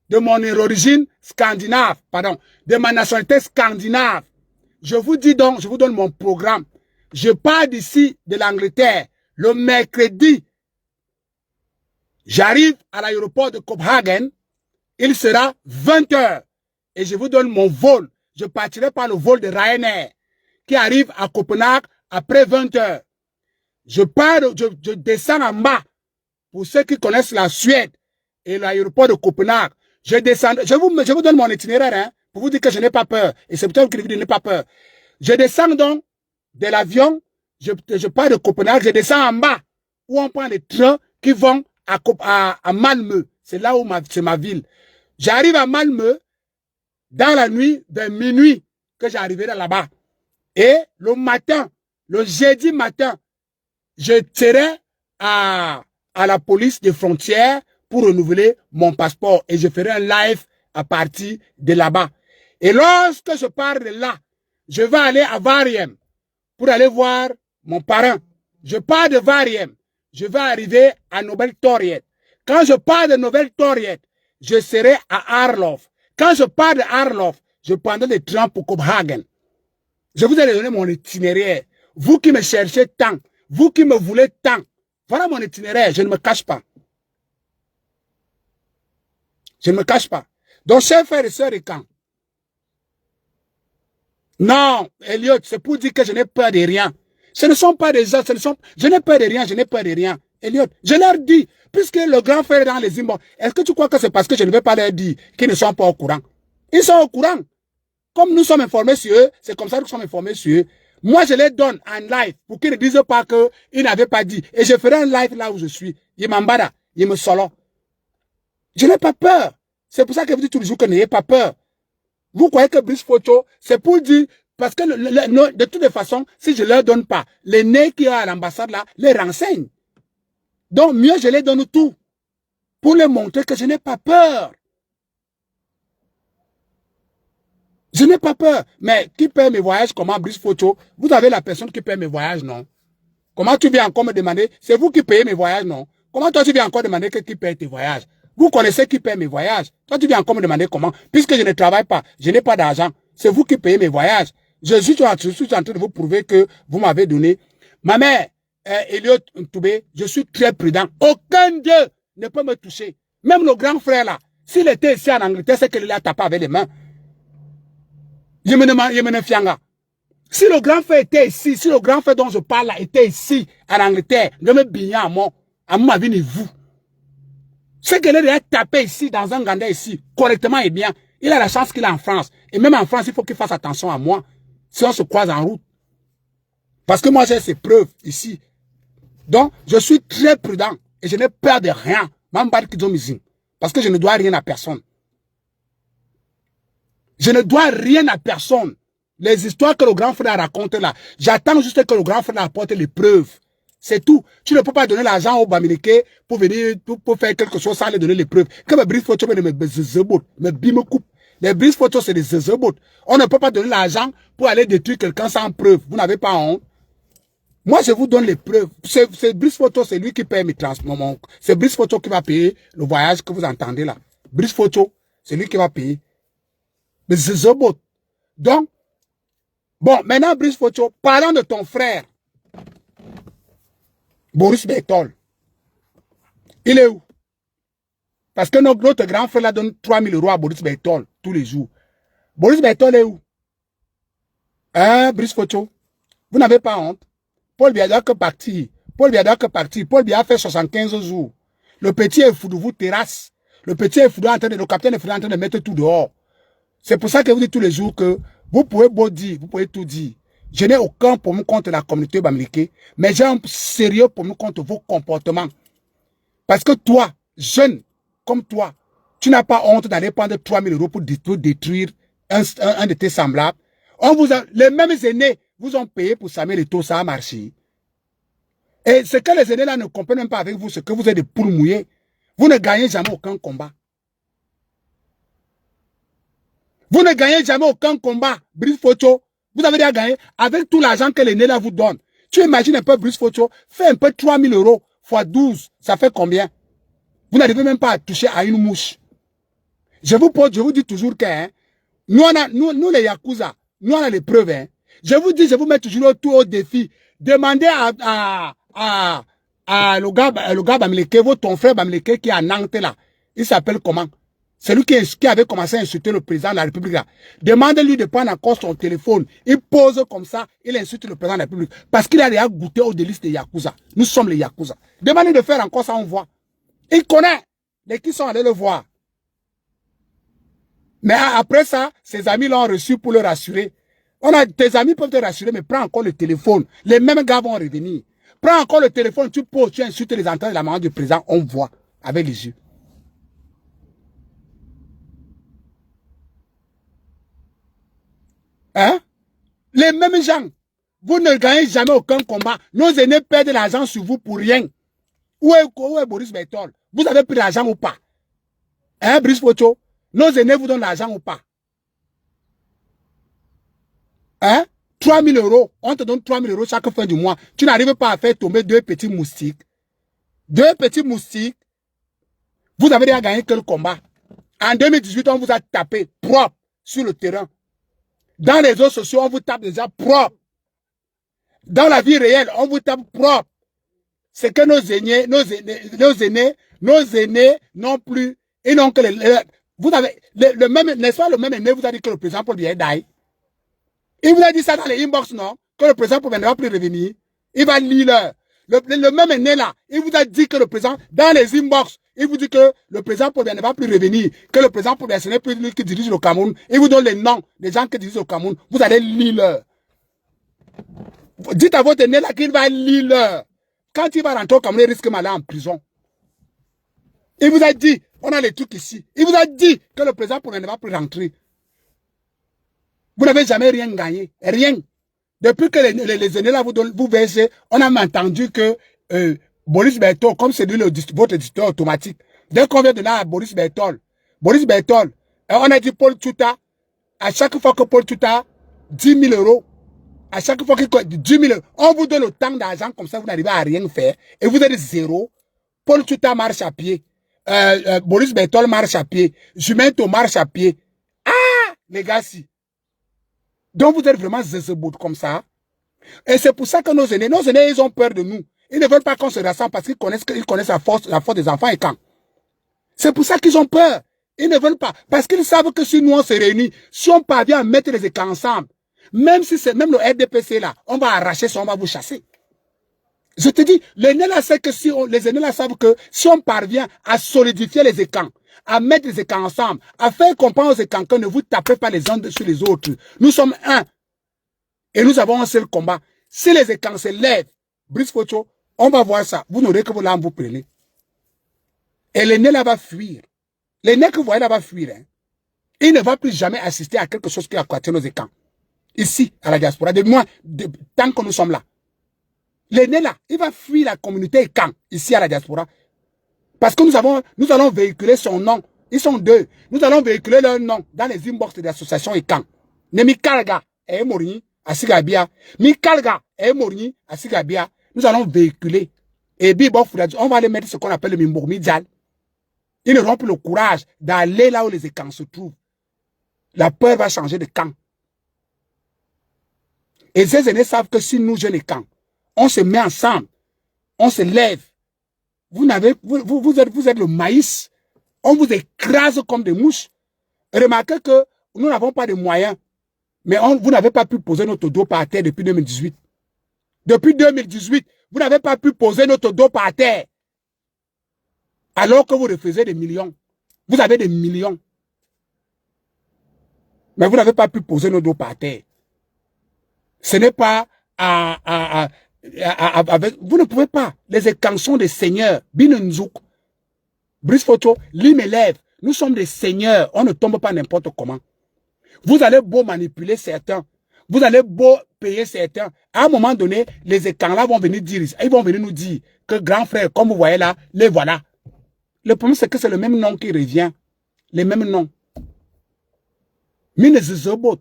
de mon origine scandinave, pardon, de ma nationalité scandinave, je vous dis donc, je vous donne mon programme. Je pars d'ici, de l'Angleterre, le mercredi. J'arrive à l'aéroport de Copenhagen, il sera 20 h et je vous donne mon vol. Je partirai par le vol de Ryanair qui arrive à Copenhague après 20 h. Je pars, je descends en bas. Pour ceux qui connaissent la Suède et l'aéroport de Copenhague, je descends, je vous donne mon itinéraire, hein, pour vous dire que je n'ai pas peur. Et c'est peut-être que je n'ai pas peur. Je descends donc de l'avion, je pars de Copenhague, je descends en bas, où on prend les trains qui vont à Malmö. C'est là où c'est ma ville. J'arrive à Malmö dans la nuit, vers minuit, que j'arriverai là-bas. Et le matin, le jeudi matin, je serai à la police des frontières pour renouveler mon passeport. Et je ferai un live à partir de là-bas. Et lorsque je pars de là, je vais aller à Variem pour aller voir mon parent. Je pars de Variem. Je vais arriver à Novel-Torget. Quand je pars de Novel-Torget, je serai à Arlov. Quand je pars de Arlov, je prendrai des trains pour Copenhagen. Je vous ai donné mon itinéraire. Vous qui me cherchez tant, vous qui me voulez tant, voilà mon itinéraire, je ne me cache pas. Je ne me cache pas. Donc, chers frères et sœurs et camps, non, Elliot, c'est pour dire que je n'ai peur de rien. Ce ne sont pas des gens, je n'ai peur de rien, je n'ai peur de rien. Elliot, je leur dis, puisque le grand frère est dans les immeubles, est-ce que tu crois que c'est parce que je ne vais pas leur dire qu'ils ne sont pas au courant? Ils sont au courant. Comme nous sommes informés sur eux, c'est comme ça que nous sommes informés sur eux. Moi, je les donne en live pour qu'ils ne disent pas qu'ils n'avaient pas dit. Et je ferai un live là où je suis. Ils m'embadent, ils me solo. Je n'ai pas peur. C'est pour ça que vous dites toujours que n'ayez pas peur. Vous croyez que Brice Photo, c'est pour dire, parce que de toutes les façons, si je ne leur donne pas, les nez qui sont à l'ambassade là, les renseignent. Donc, mieux, je les donne tout. Pour les montrer que je n'ai pas peur. Je n'ai pas peur. Mais qui paie mes voyages, comment Brice Photo? Vous avez la personne qui paie mes voyages, non? Comment tu viens encore me demander? C'est vous qui payez mes voyages, non? Comment toi tu viens encore demander qui paie tes voyages? Vous connaissez qui paie mes voyages. Toi tu viens encore me demander comment? Puisque je ne travaille pas, je n'ai pas d'argent. C'est vous qui payez mes voyages. Je suis en train de vous prouver que vous m'avez donné. Ma mère, Elliot Ntoubé, je suis très prudent. Aucun Dieu ne peut me toucher. Même le grand frère là, s'il était ici en Angleterre, c'est qu'il l'a tapé avec les mains. Si le grand frère était ici, si le grand frère dont je parle là était ici, en Angleterre, je me bignais à moi vie ni vous. C'est qu'il est tapé ici, dans un Gandais ici, correctement et bien. Il a la chance qu'il est en France. Et même en France, il faut qu'il fasse attention à moi. Si on se croise en route. Parce que moi, j'ai ces preuves ici. Donc, je suis très prudent et je n'ai peur de rien. Parce que je ne dois rien à personne. Je ne dois rien à personne. Les histoires que le grand frère raconte là, j'attends juste que le grand frère apporte les preuves. C'est tout. Tu ne peux pas donner l'argent au Bamileke pour venir, pour faire quelque chose sans lui donner les preuves. Comme brise photo, me coupe. Les brises photos, c'est des zezebots. On ne peut pas donner l'argent pour aller détruire quelqu'un sans preuve. Vous n'avez pas honte. Moi, je vous donne les preuves. C'est Brice Photo, c'est lui qui paye mes transports. C'est Brice Photo qui va payer le voyage que vous entendez là. Brice Photo, c'est lui qui va payer. Mais c'est bon. Donc, bon, maintenant, Brice Photo, parlons de ton frère. Boris Bertol. Il est où? Parce que notre grand frère là donne 3 000 € à Boris Bertol tous les jours. Boris Bertol est où? Hein, Brice Photo? Vous n'avez pas honte? Paul Biya que parti. Paul Biya que parti. Paul Biya fait 75 jours. Le petit est fou de vous terrasse. Le petit est fou en train de, le capitaine est fou en train de mettre tout dehors. C'est pour ça que vous dites tous les jours que vous pouvez beau dire, vous pouvez tout dire. Je n'ai aucun problème contre la communauté bamileke, mais j'ai un sérieux problème contre vos comportements. Parce que toi, jeune comme toi, tu n'as pas honte d'aller prendre 3 000 € pour détruire un de tes semblables. Les mêmes aînés vous ont payé pour Samuel Eto'o, ça a marché. Et ce que les aînés là ne comprennent même pas avec vous, c'est que vous êtes des poules mouillées. Vous ne gagnez jamais aucun combat. Vous ne gagnez jamais aucun combat, Brice Photo. Vous avez déjà gagné avec tout l'argent que l'aîné là vous donne. Tu imagines un peu Brice Photo, fais un peu 3 000 € fois 12, ça fait combien? Vous n'arrivez même pas à toucher à une mouche. Je vous dis toujours que hein, nous les Yakuza, nous on a les preuves. Hein. Je vous dis, je vous mets toujours tout au défi. Demandez à le gars Bamileke, ton frère Bamileke qui est à Nantes là. Il s'appelle comment? C'est lui qui avait commencé à insulter le président de la République là. Demandez-lui de prendre encore son téléphone. Il pose comme ça, il insulte le président de la République. Parce qu'il a déjà goûté aux délices des Yakuza. Nous sommes les Yakuza. Demandez de faire encore ça, on voit. Il connaît les qui sont allés le voir. Mais après ça, ses amis l'ont reçu pour le rassurer. Tes amis peuvent te rassurer, mais prends encore le téléphone. Les mêmes gars vont revenir. Prends encore le téléphone, tu poses, tu insultes les entrées de la maman du président, on voit avec les yeux. Hein? Les mêmes gens. Vous ne gagnez jamais aucun combat. Nos aînés perdent de l'argent sur vous pour rien. Où est Boris Bertol? Vous avez pris l'argent ou pas? Hein, Brice Photo? Nos aînés vous donnent l'argent ou pas? Hein? 3 000 €. On te donne 3 000 € chaque fin du mois. Tu n'arrives pas à faire tomber 2 petits moustiques. 2 petits moustiques. Vous avez déjà gagné quel combat? En 2018, on vous a tapé propre sur le terrain. Dans les réseaux sociaux, on vous tape déjà propre. Dans la vie réelle, on vous tape propre. C'est que nos aînés non plus. Et non que vous avez le même, n'est-ce pas le même aîné vous a dit que le président Paul Biya est die. Il vous a dit ça dans les inbox, non? Que le président Paul Biya ne va plus revenir. Il va lire le même aîné là. Il vous a dit que le président, dans les inbox, il vous dit que le président Paul Biya ne va plus revenir. Que le président Paul Biya, ce n'est plus lui qui dirige le Cameroun. Il vous donne les noms des gens qui dirigent le Cameroun. Vous allez lire. Dites à votre aîné là qu'il va lire. Quand il va rentrer au Cameroun, il risque d'aller en prison. Il vous a dit, on a les trucs ici. Il vous a dit que le président Paul Biya ne va plus rentrer. Vous n'avez jamais rien gagné. Rien. Depuis que les aînés là vous versez, on a entendu que Boris Bertol, comme c'est lui votre éditeur automatique, dès qu'on vient de là à Boris Bertol, on a dit Paul Tchouta, à chaque fois que Paul Tchouta, 10 000 €, à chaque fois qu'il 10 000 €, on vous donne autant d'argent comme ça, vous n'arrivez à rien faire, et vous êtes zéro. Paul Tchouta marche à pied, Boris Bertol marche à pied, Jumento marche à pied. Ah, les gars, si. Donc vous êtes vraiment zézebout comme ça. Et c'est pour ça que nos aînés, ils ont peur de nous. Ils ne veulent pas qu'on se rassemble parce qu'ils connaissent la force des enfants et quand. C'est pour ça qu'ils ont peur. Ils ne veulent pas. Parce qu'ils savent que si nous on se réunit, si on parvient à mettre les écrans ensemble, même si c'est même le RDPC là, on va arracher ça, on va vous chasser. Je te dis, les aînés là savent que si on parvient à solidifier les écrans, à mettre les écrans ensemble, à faire comprendre aux écrans que ne vous tapez pas les uns sur les autres. Nous sommes un. Et nous avons un seul combat. Si les écrans se lèvent, Brice Photo, On va voir ça. Vous n'aurez que vos larmes, vous prenez. Et l'aîné là va fuir. L'aîné que vous voyez là va fuir. Hein. Il ne va plus jamais assister à quelque chose qui appartient aux camps. Ici, à la diaspora, tant que nous sommes là. L'aîné là, il va fuir la communauté et camp, ici à la diaspora. Parce que nous allons véhiculer son nom. Ils sont deux. Nous allons véhiculer leur nom dans les inbox des associations et camps. Nemi Kalga et Morini à Sigabia. Mi Kalga et Morini à Sigabia. Nous allons véhiculer. Et on va les mettre ce qu'on appelle le Mimbour Midial. Ils n'auront plus le courage d'aller là où les camps se trouvent. La peur va changer de camp. Et ces aînés savent que si nous, jeunes camps, on se met ensemble, on se lève, vous êtes le maïs, on vous écrase comme des mouches. Remarquez que nous n'avons pas de moyens, mais vous n'avez pas pu poser notre dos par terre depuis 2018. Depuis 2018, vous n'avez pas pu poser notre dos par terre. Alors que vous refusez des millions. Vous avez des millions. Mais vous n'avez pas pu poser nos dos par terre. Ce n'est pas vous ne pouvez pas. Les écans sont des seigneurs. Binenzouk. Brice Photo, lui me lève. Nous sommes des seigneurs. On ne tombe pas n'importe comment. Vous allez beau manipuler certains. Vous allez beau payer certains. À un moment donné, les écans là vont venir dire, ils vont venir nous dire que grand frère, comme vous voyez là, les voilà. Le problème, c'est que c'est le même nom qui revient. Les mêmes noms. Minezezobot.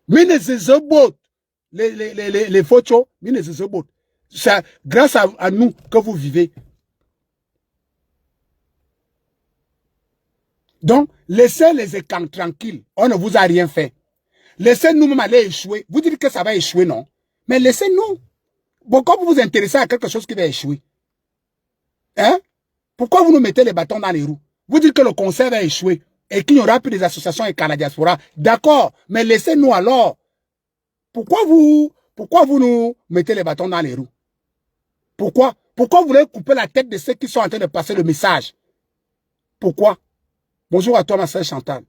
Minezezobot. Les photos, Minezezobot. C'est grâce à nous que vous vivez. Donc, laissez les écrans tranquilles. On ne vous a rien fait. Laissez nous-mêmes aller échouer. Vous dites que ça va échouer, non? Mais laissez-nous. Pourquoi vous vous intéressez à quelque chose qui va échouer? Hein? Pourquoi vous nous mettez les bâtons dans les roues? Vous dites que le concert va échouer et qu'il n'y aura plus des associations et qu'à la diaspora. D'accord, mais laissez-nous alors. Pourquoi vous nous mettez les bâtons dans les roues? Pourquoi? Pourquoi vous voulez couper la tête de ceux qui sont en train de passer le message? Pourquoi? Bonjour à toi, ma sœur Chantal.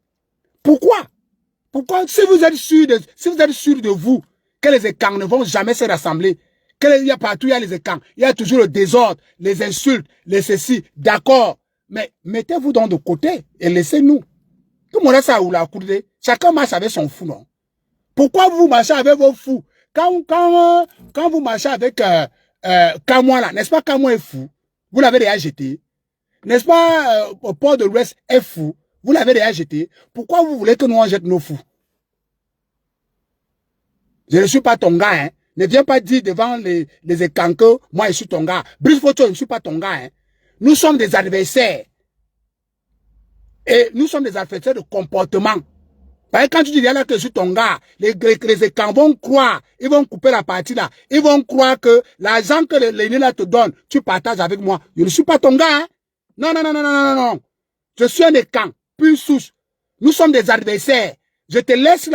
Pourquoi? Pourquoi? Si vous êtes sûr de vous, que les écans ne vont jamais se rassembler, qu'il y a partout, il y a les écans, il y a toujours le désordre, les insultes, les ceci, d'accord. Mais mettez-vous donc de côté et laissez-nous. Comment ça ou la coudée? Chacun marche avec son fou, non? Pourquoi vous marchez avec vos fous? Quand vous marchez avec Kamoa là, n'est-ce pas Kamoa est fou? Vous l'avez déjà jeté. N'est-ce pas au port de l'Ouest est fou? Vous l'avez déjà jeté. Pourquoi vous voulez que nous on jette nos fous? Je ne suis pas ton gars, hein. Ne viens pas dire devant les écans que moi je suis ton gars. Brice Photo, je ne suis pas ton gars, hein. Nous sommes des adversaires. Et nous sommes des adversaires de comportement. Parce que quand tu dis là que je suis ton gars, les écans vont croire, ils vont couper la partie là. Ils vont croire que l'argent que l'aîné là te donne, tu partages avec moi. Je ne suis pas ton gars, hein. Non, non, non, non, non, non, non. Je suis un écan, plus souche. Nous sommes des adversaires. Je te laisse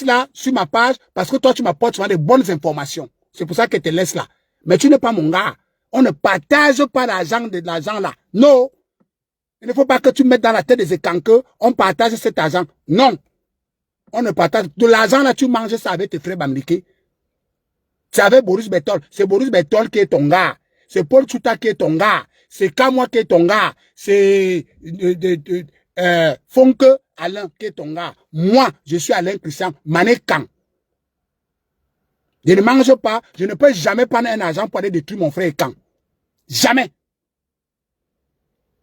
là sur ma page parce que toi tu m'apportes souvent des bonnes informations. C'est pour ça que je te laisse là. Mais tu n'es pas mon gars. On ne partage pas l'argent de l'argent là. Non. Il ne faut pas que tu mettes dans la tête des écans que on partage cet argent. Non. On ne partage. De l'argent là, tu manges ça avec tes frères bamliqués. C'est avec Boris Bertol. C'est Boris Bertol qui est ton gars. C'est Paul Chouta qui est ton gars. C'est Kamoa qui est ton gars. C'est Fonke Alain qui est ton gars. Moi, je suis Alain Christian Manékan. Je ne mange pas. Je ne peux jamais prendre un argent pour aller détruire mon frère Kan. Jamais.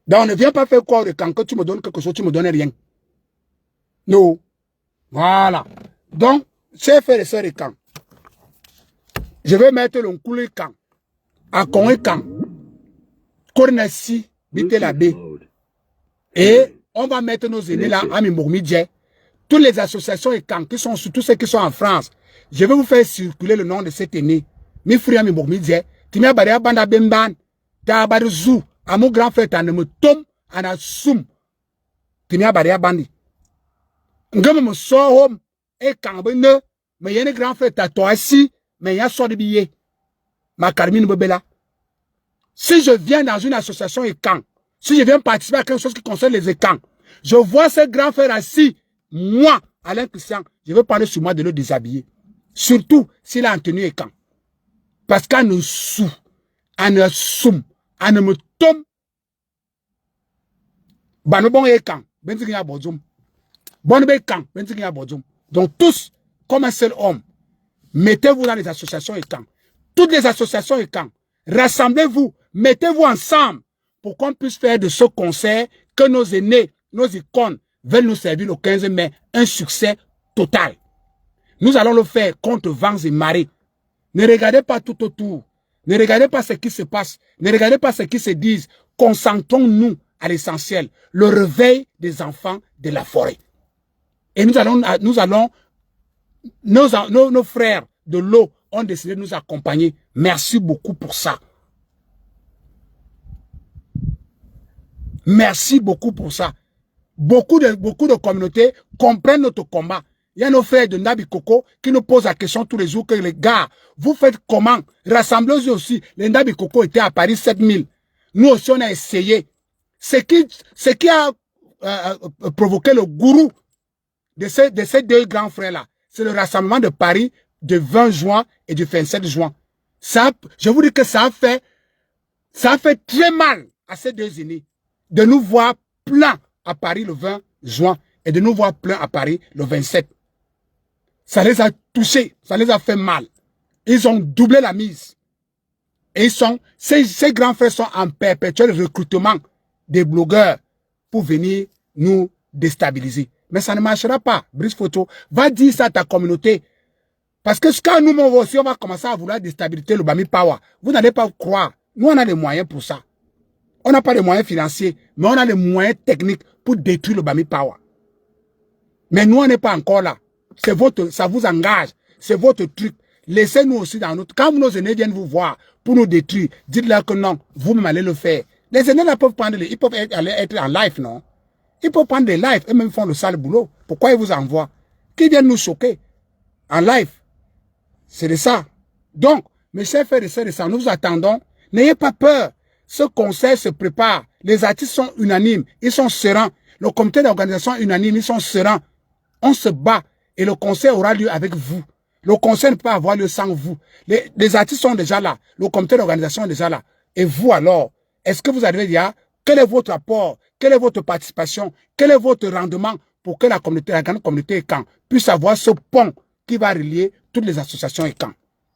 Donc, on ne vient pas faire quoi de quand tu me donnes quelque chose, tu me donnes rien. Non. Voilà. Donc, chers frères et sœurs de Kan, je vais mettre le coulé Kan, à Kongé Kan, Kornassi, Bité la B. Et on va mettre nos aînés là à Mimbourmidje. Toutes les associations et Kan qui sont, surtout ceux qui sont en France, je vais vous faire circuler le nom de cet aîné. Mifria Mimbourmidje, Timia Baria Banda Bemban, Tabar Zou. À mon grand frère, t'as ne me tombe à la soum. Timia Baria Bandi. Ngame me sort home. Et quand mais y'a un grand frère, t'as toi ici, mais y'a sort de billets. Ma Carmine Bebela. Si je viens dans une association écan, si je viens participer à quelque chose qui concerne les écans, je vois ce grand frère assis, moi, Alain Christian, je veux parler sur moi de le déshabiller. Surtout s'il a en tenue et quand. Parce qu'à nous sous, à nous soum, à nous me tombe, bah nous bon et quand, ben c'est qu'il y a bodjoum. Bon ben quand, ben c'est qu'il y a bodjoum. Donc tous, comme un seul homme, mettez-vous dans les associations et quand. Toutes les associations et quand. Rassemblez-vous, mettez-vous ensemble pour qu'on puisse faire de ce concert que nos aînés, nos icônes veulent nous servir le 15 mai un succès total. Nous allons le faire contre vents et marées. Ne regardez pas tout autour. Ne regardez pas ce qui se passe. Ne regardez pas ce qui se dit. Concentrons-nous à l'essentiel. Le réveil des enfants de la forêt. Et nos frères de l'eau ont décidé de nous accompagner. Merci beaucoup pour ça. Merci beaucoup pour ça. Beaucoup de communautés comprennent notre combat. Il y a nos frères de Ndabi Koko qui nous posent la question tous les jours que les gars, vous faites comment? Rassemblez-vous aussi. Les Ndabi Koko étaient à Paris 7000. Nous aussi, on a essayé. Ce qui a provoqué le gourou de ces deux grands frères-là, c'est le rassemblement de Paris du 20 juin et du 27 juin. Ça, je vous dis que ça a fait très mal à ces deux aînés de nous voir plein à Paris le 20 juin et de nous voir plein à Paris le 27. Ça les a touchés, ça les a fait mal. Ils ont doublé la mise. Et ces grands frères sont en perpétuel recrutement des blogueurs pour venir nous déstabiliser. Mais ça ne marchera pas. Brice Photo, va dire ça à ta communauté. Parce que quand nous aussi, on va commencer à vouloir déstabiliser le Bami Power. Vous n'allez pas croire. Nous, on a les moyens pour ça. On n'a pas les moyens financiers, mais on a les moyens techniques pour détruire le Bami Power. Mais nous, on n'est pas encore là. Ça vous engage. C'est votre truc. Laissez-nous aussi dans notre... Quand nos aînés viennent vous voir pour nous détruire, dites-leur que non, vous-même allez le faire. Les aînés là peuvent prendre... Ils peuvent être en live, non? Ils peuvent prendre des lives. Eux-mêmes font le sale boulot. Pourquoi ils vous envoient? Qui viennent nous choquer? En live. C'est de ça. Donc, mes chers frères et sœurs, nous vous attendons. N'ayez pas peur. Ce concert se prépare. Les artistes sont unanimes. Ils sont sereins. Le comité d'organisation est unanime. Ils sont sereins. On se bat. Et le concert aura lieu avec vous. Le concert ne peut pas avoir lieu sans vous. Les artistes sont déjà là. Le comité d'organisation est déjà là. Et vous alors, est-ce que vous allez dire, quel est votre apport? Quelle est votre participation? Quel est votre rendement pour que la grande communauté et Caen puisse avoir ce pont qui va relier toutes les associations et Caen?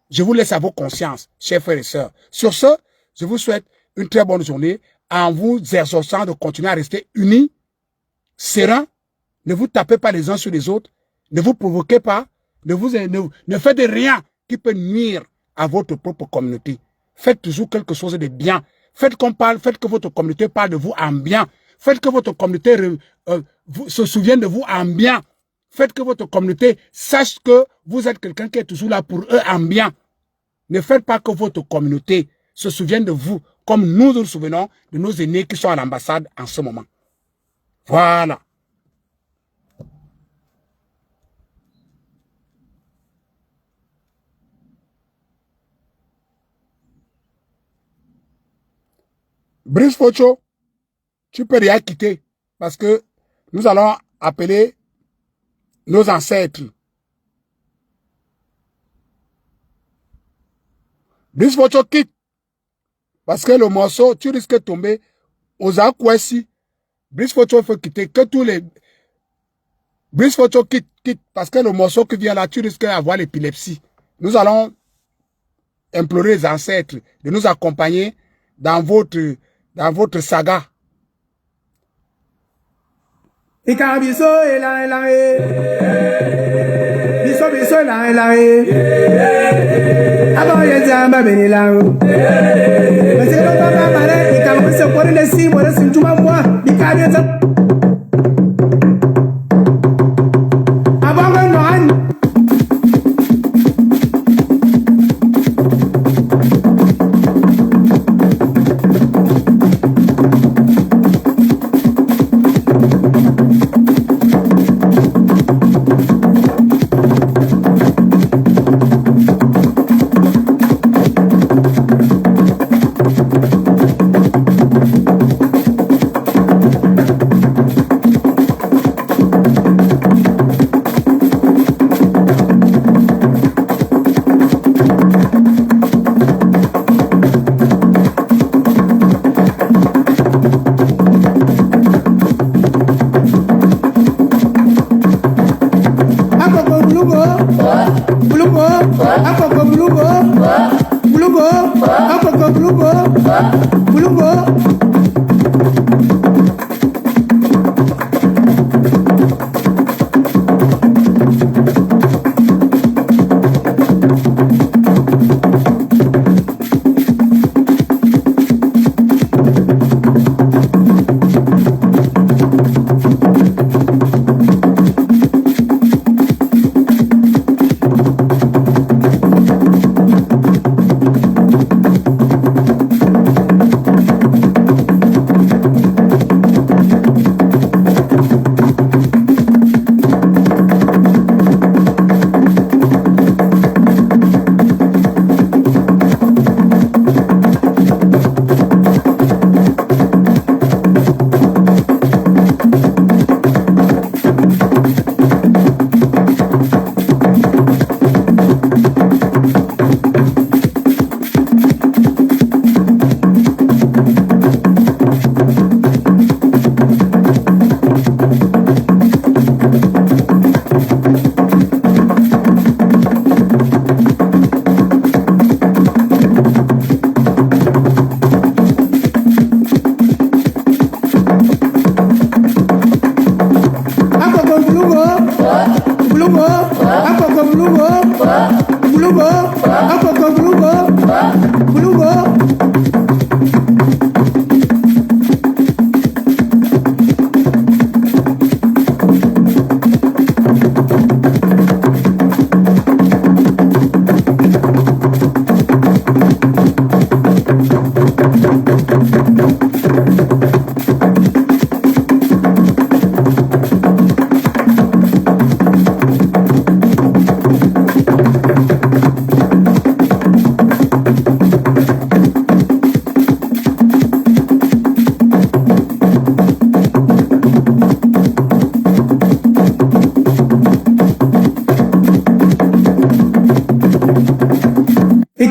Je vous laisse à vos consciences, chers frères et sœurs. Sur ce, je vous souhaite une très bonne journée en vous exhortant de continuer à rester unis, sereins. Ne vous tapez pas les uns sur les autres. Ne vous provoquez pas. Ne faites rien qui peut nuire à votre propre communauté. Faites toujours quelque chose de bien. Faites que votre communauté parle de vous en bien. Faites que votre communauté se souvienne de vous en bien. Faites que votre communauté sache que vous êtes quelqu'un qui est toujours là pour eux en bien. Ne faites pas que votre communauté se souvienne de vous comme nous nous souvenons de nos aînés qui sont à l'ambassade en ce moment. Voilà. Brice Photo, tu peux rien quitter parce que nous allons appeler nos ancêtres. Brice Photo quitte parce que le morceau, tu risques de tomber aux Akwesi. Brice Photo faut quitter que tous les... Brice Photo quitte parce que le morceau qui vient là, tu risques d'avoir l'épilepsie. Nous allons implorer les ancêtres de nous accompagner dans votre saga.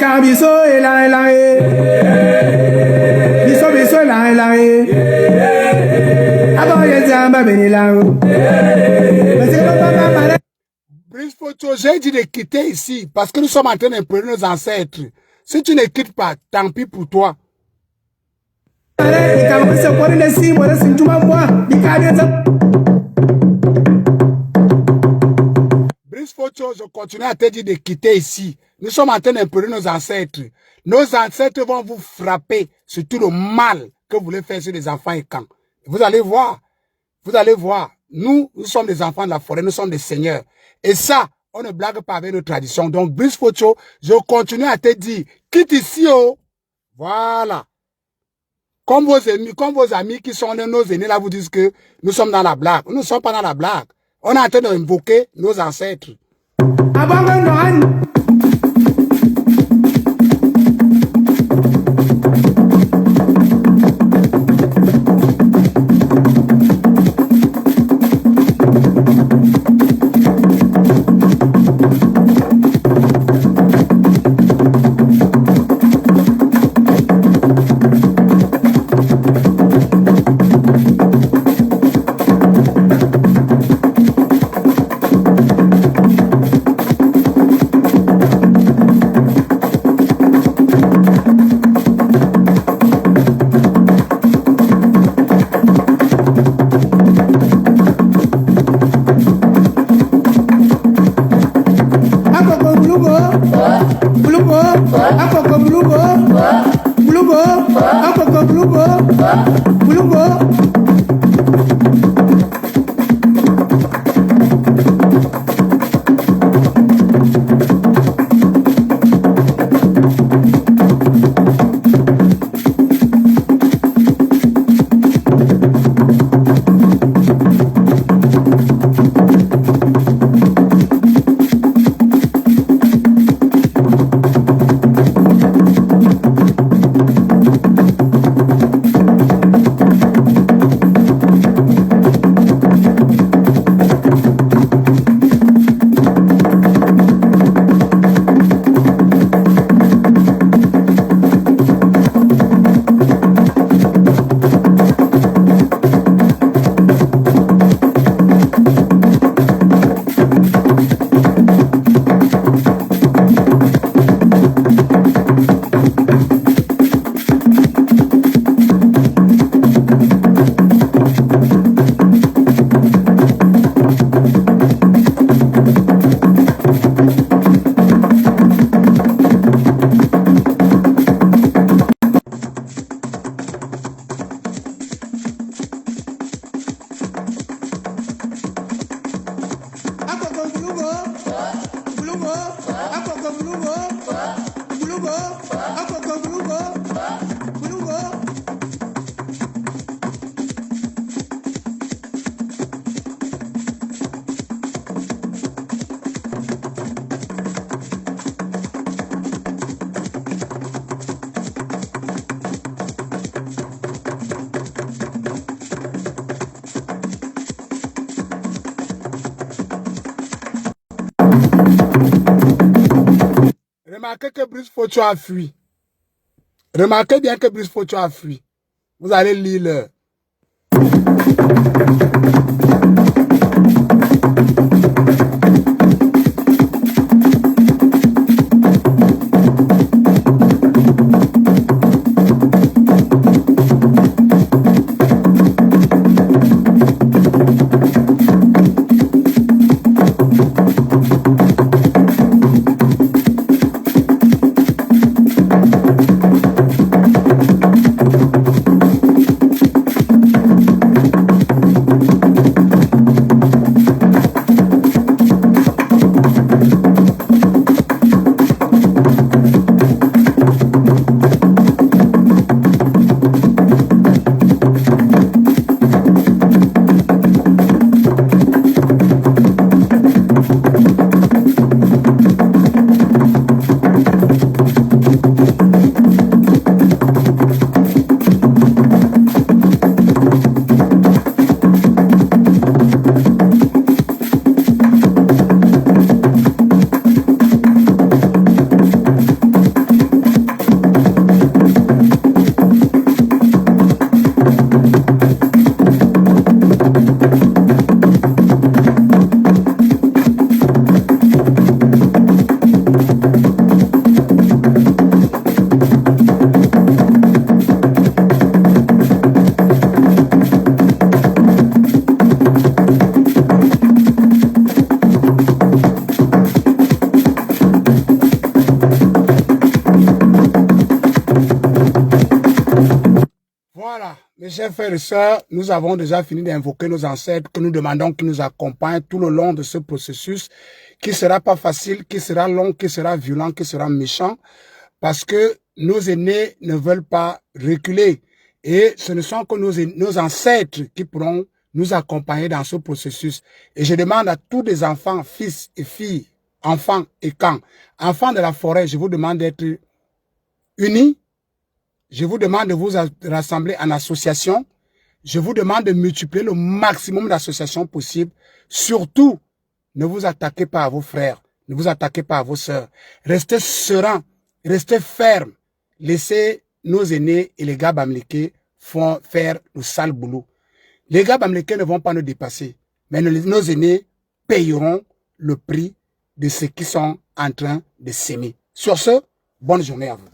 Bika biso ela biso biso ela abo yezamba benila. Brice Photo, j'ai dit de quitter ici parce que nous sommes en train de prendre nos ancêtres. Si tu ne quittes pas, tant pis pour toi. Brice Photo, je continue à te dire de quitter ici. Nous sommes en train de prendre nos ancêtres. Nos ancêtres vont vous frapper sur tout le mal que vous voulez faire sur les enfants et quand. Vous allez voir. Vous allez voir. Nous sommes des enfants de la forêt, nous sommes des seigneurs. Et ça, on ne blague pas avec nos traditions. Donc, Brice Photo, je continue à te dire, quitte ici, oh. Voilà. Comme vos amis qui sont nos aînés là vous disent que nous sommes dans la blague. Nous ne sommes pas dans la blague. On est en train d'invoquer nos ancêtres. Remarquez que Brice Photo a fui. Remarquez bien que Brice Photo a fui. Vous allez lire le... Mes chers frères et sœurs, nous avons déjà fini d'invoquer nos ancêtres que nous demandons qu'ils nous accompagnent tout le long de ce processus qui ne sera pas facile, qui sera long, qui sera violent, qui sera méchant parce que nos aînés ne veulent pas reculer et ce ne sont que nos ancêtres qui pourront nous accompagner dans ce processus. Et je demande à tous les enfants, fils et filles, enfants et camps, enfants de la forêt, je vous demande d'être unis. Je vous demande de vous rassembler en association. Je vous demande de multiplier le maximum d'associations possibles. Surtout, ne vous attaquez pas à vos frères. Ne vous attaquez pas à vos sœurs. Restez sereins. Restez fermes. Laissez nos aînés et les gars bamlékés faire le sale boulot. Les gars bamlékés ne vont pas nous dépasser. Mais nos aînés payeront le prix de ce qu'ils sont en train de s'aimer. Sur ce, bonne journée à vous.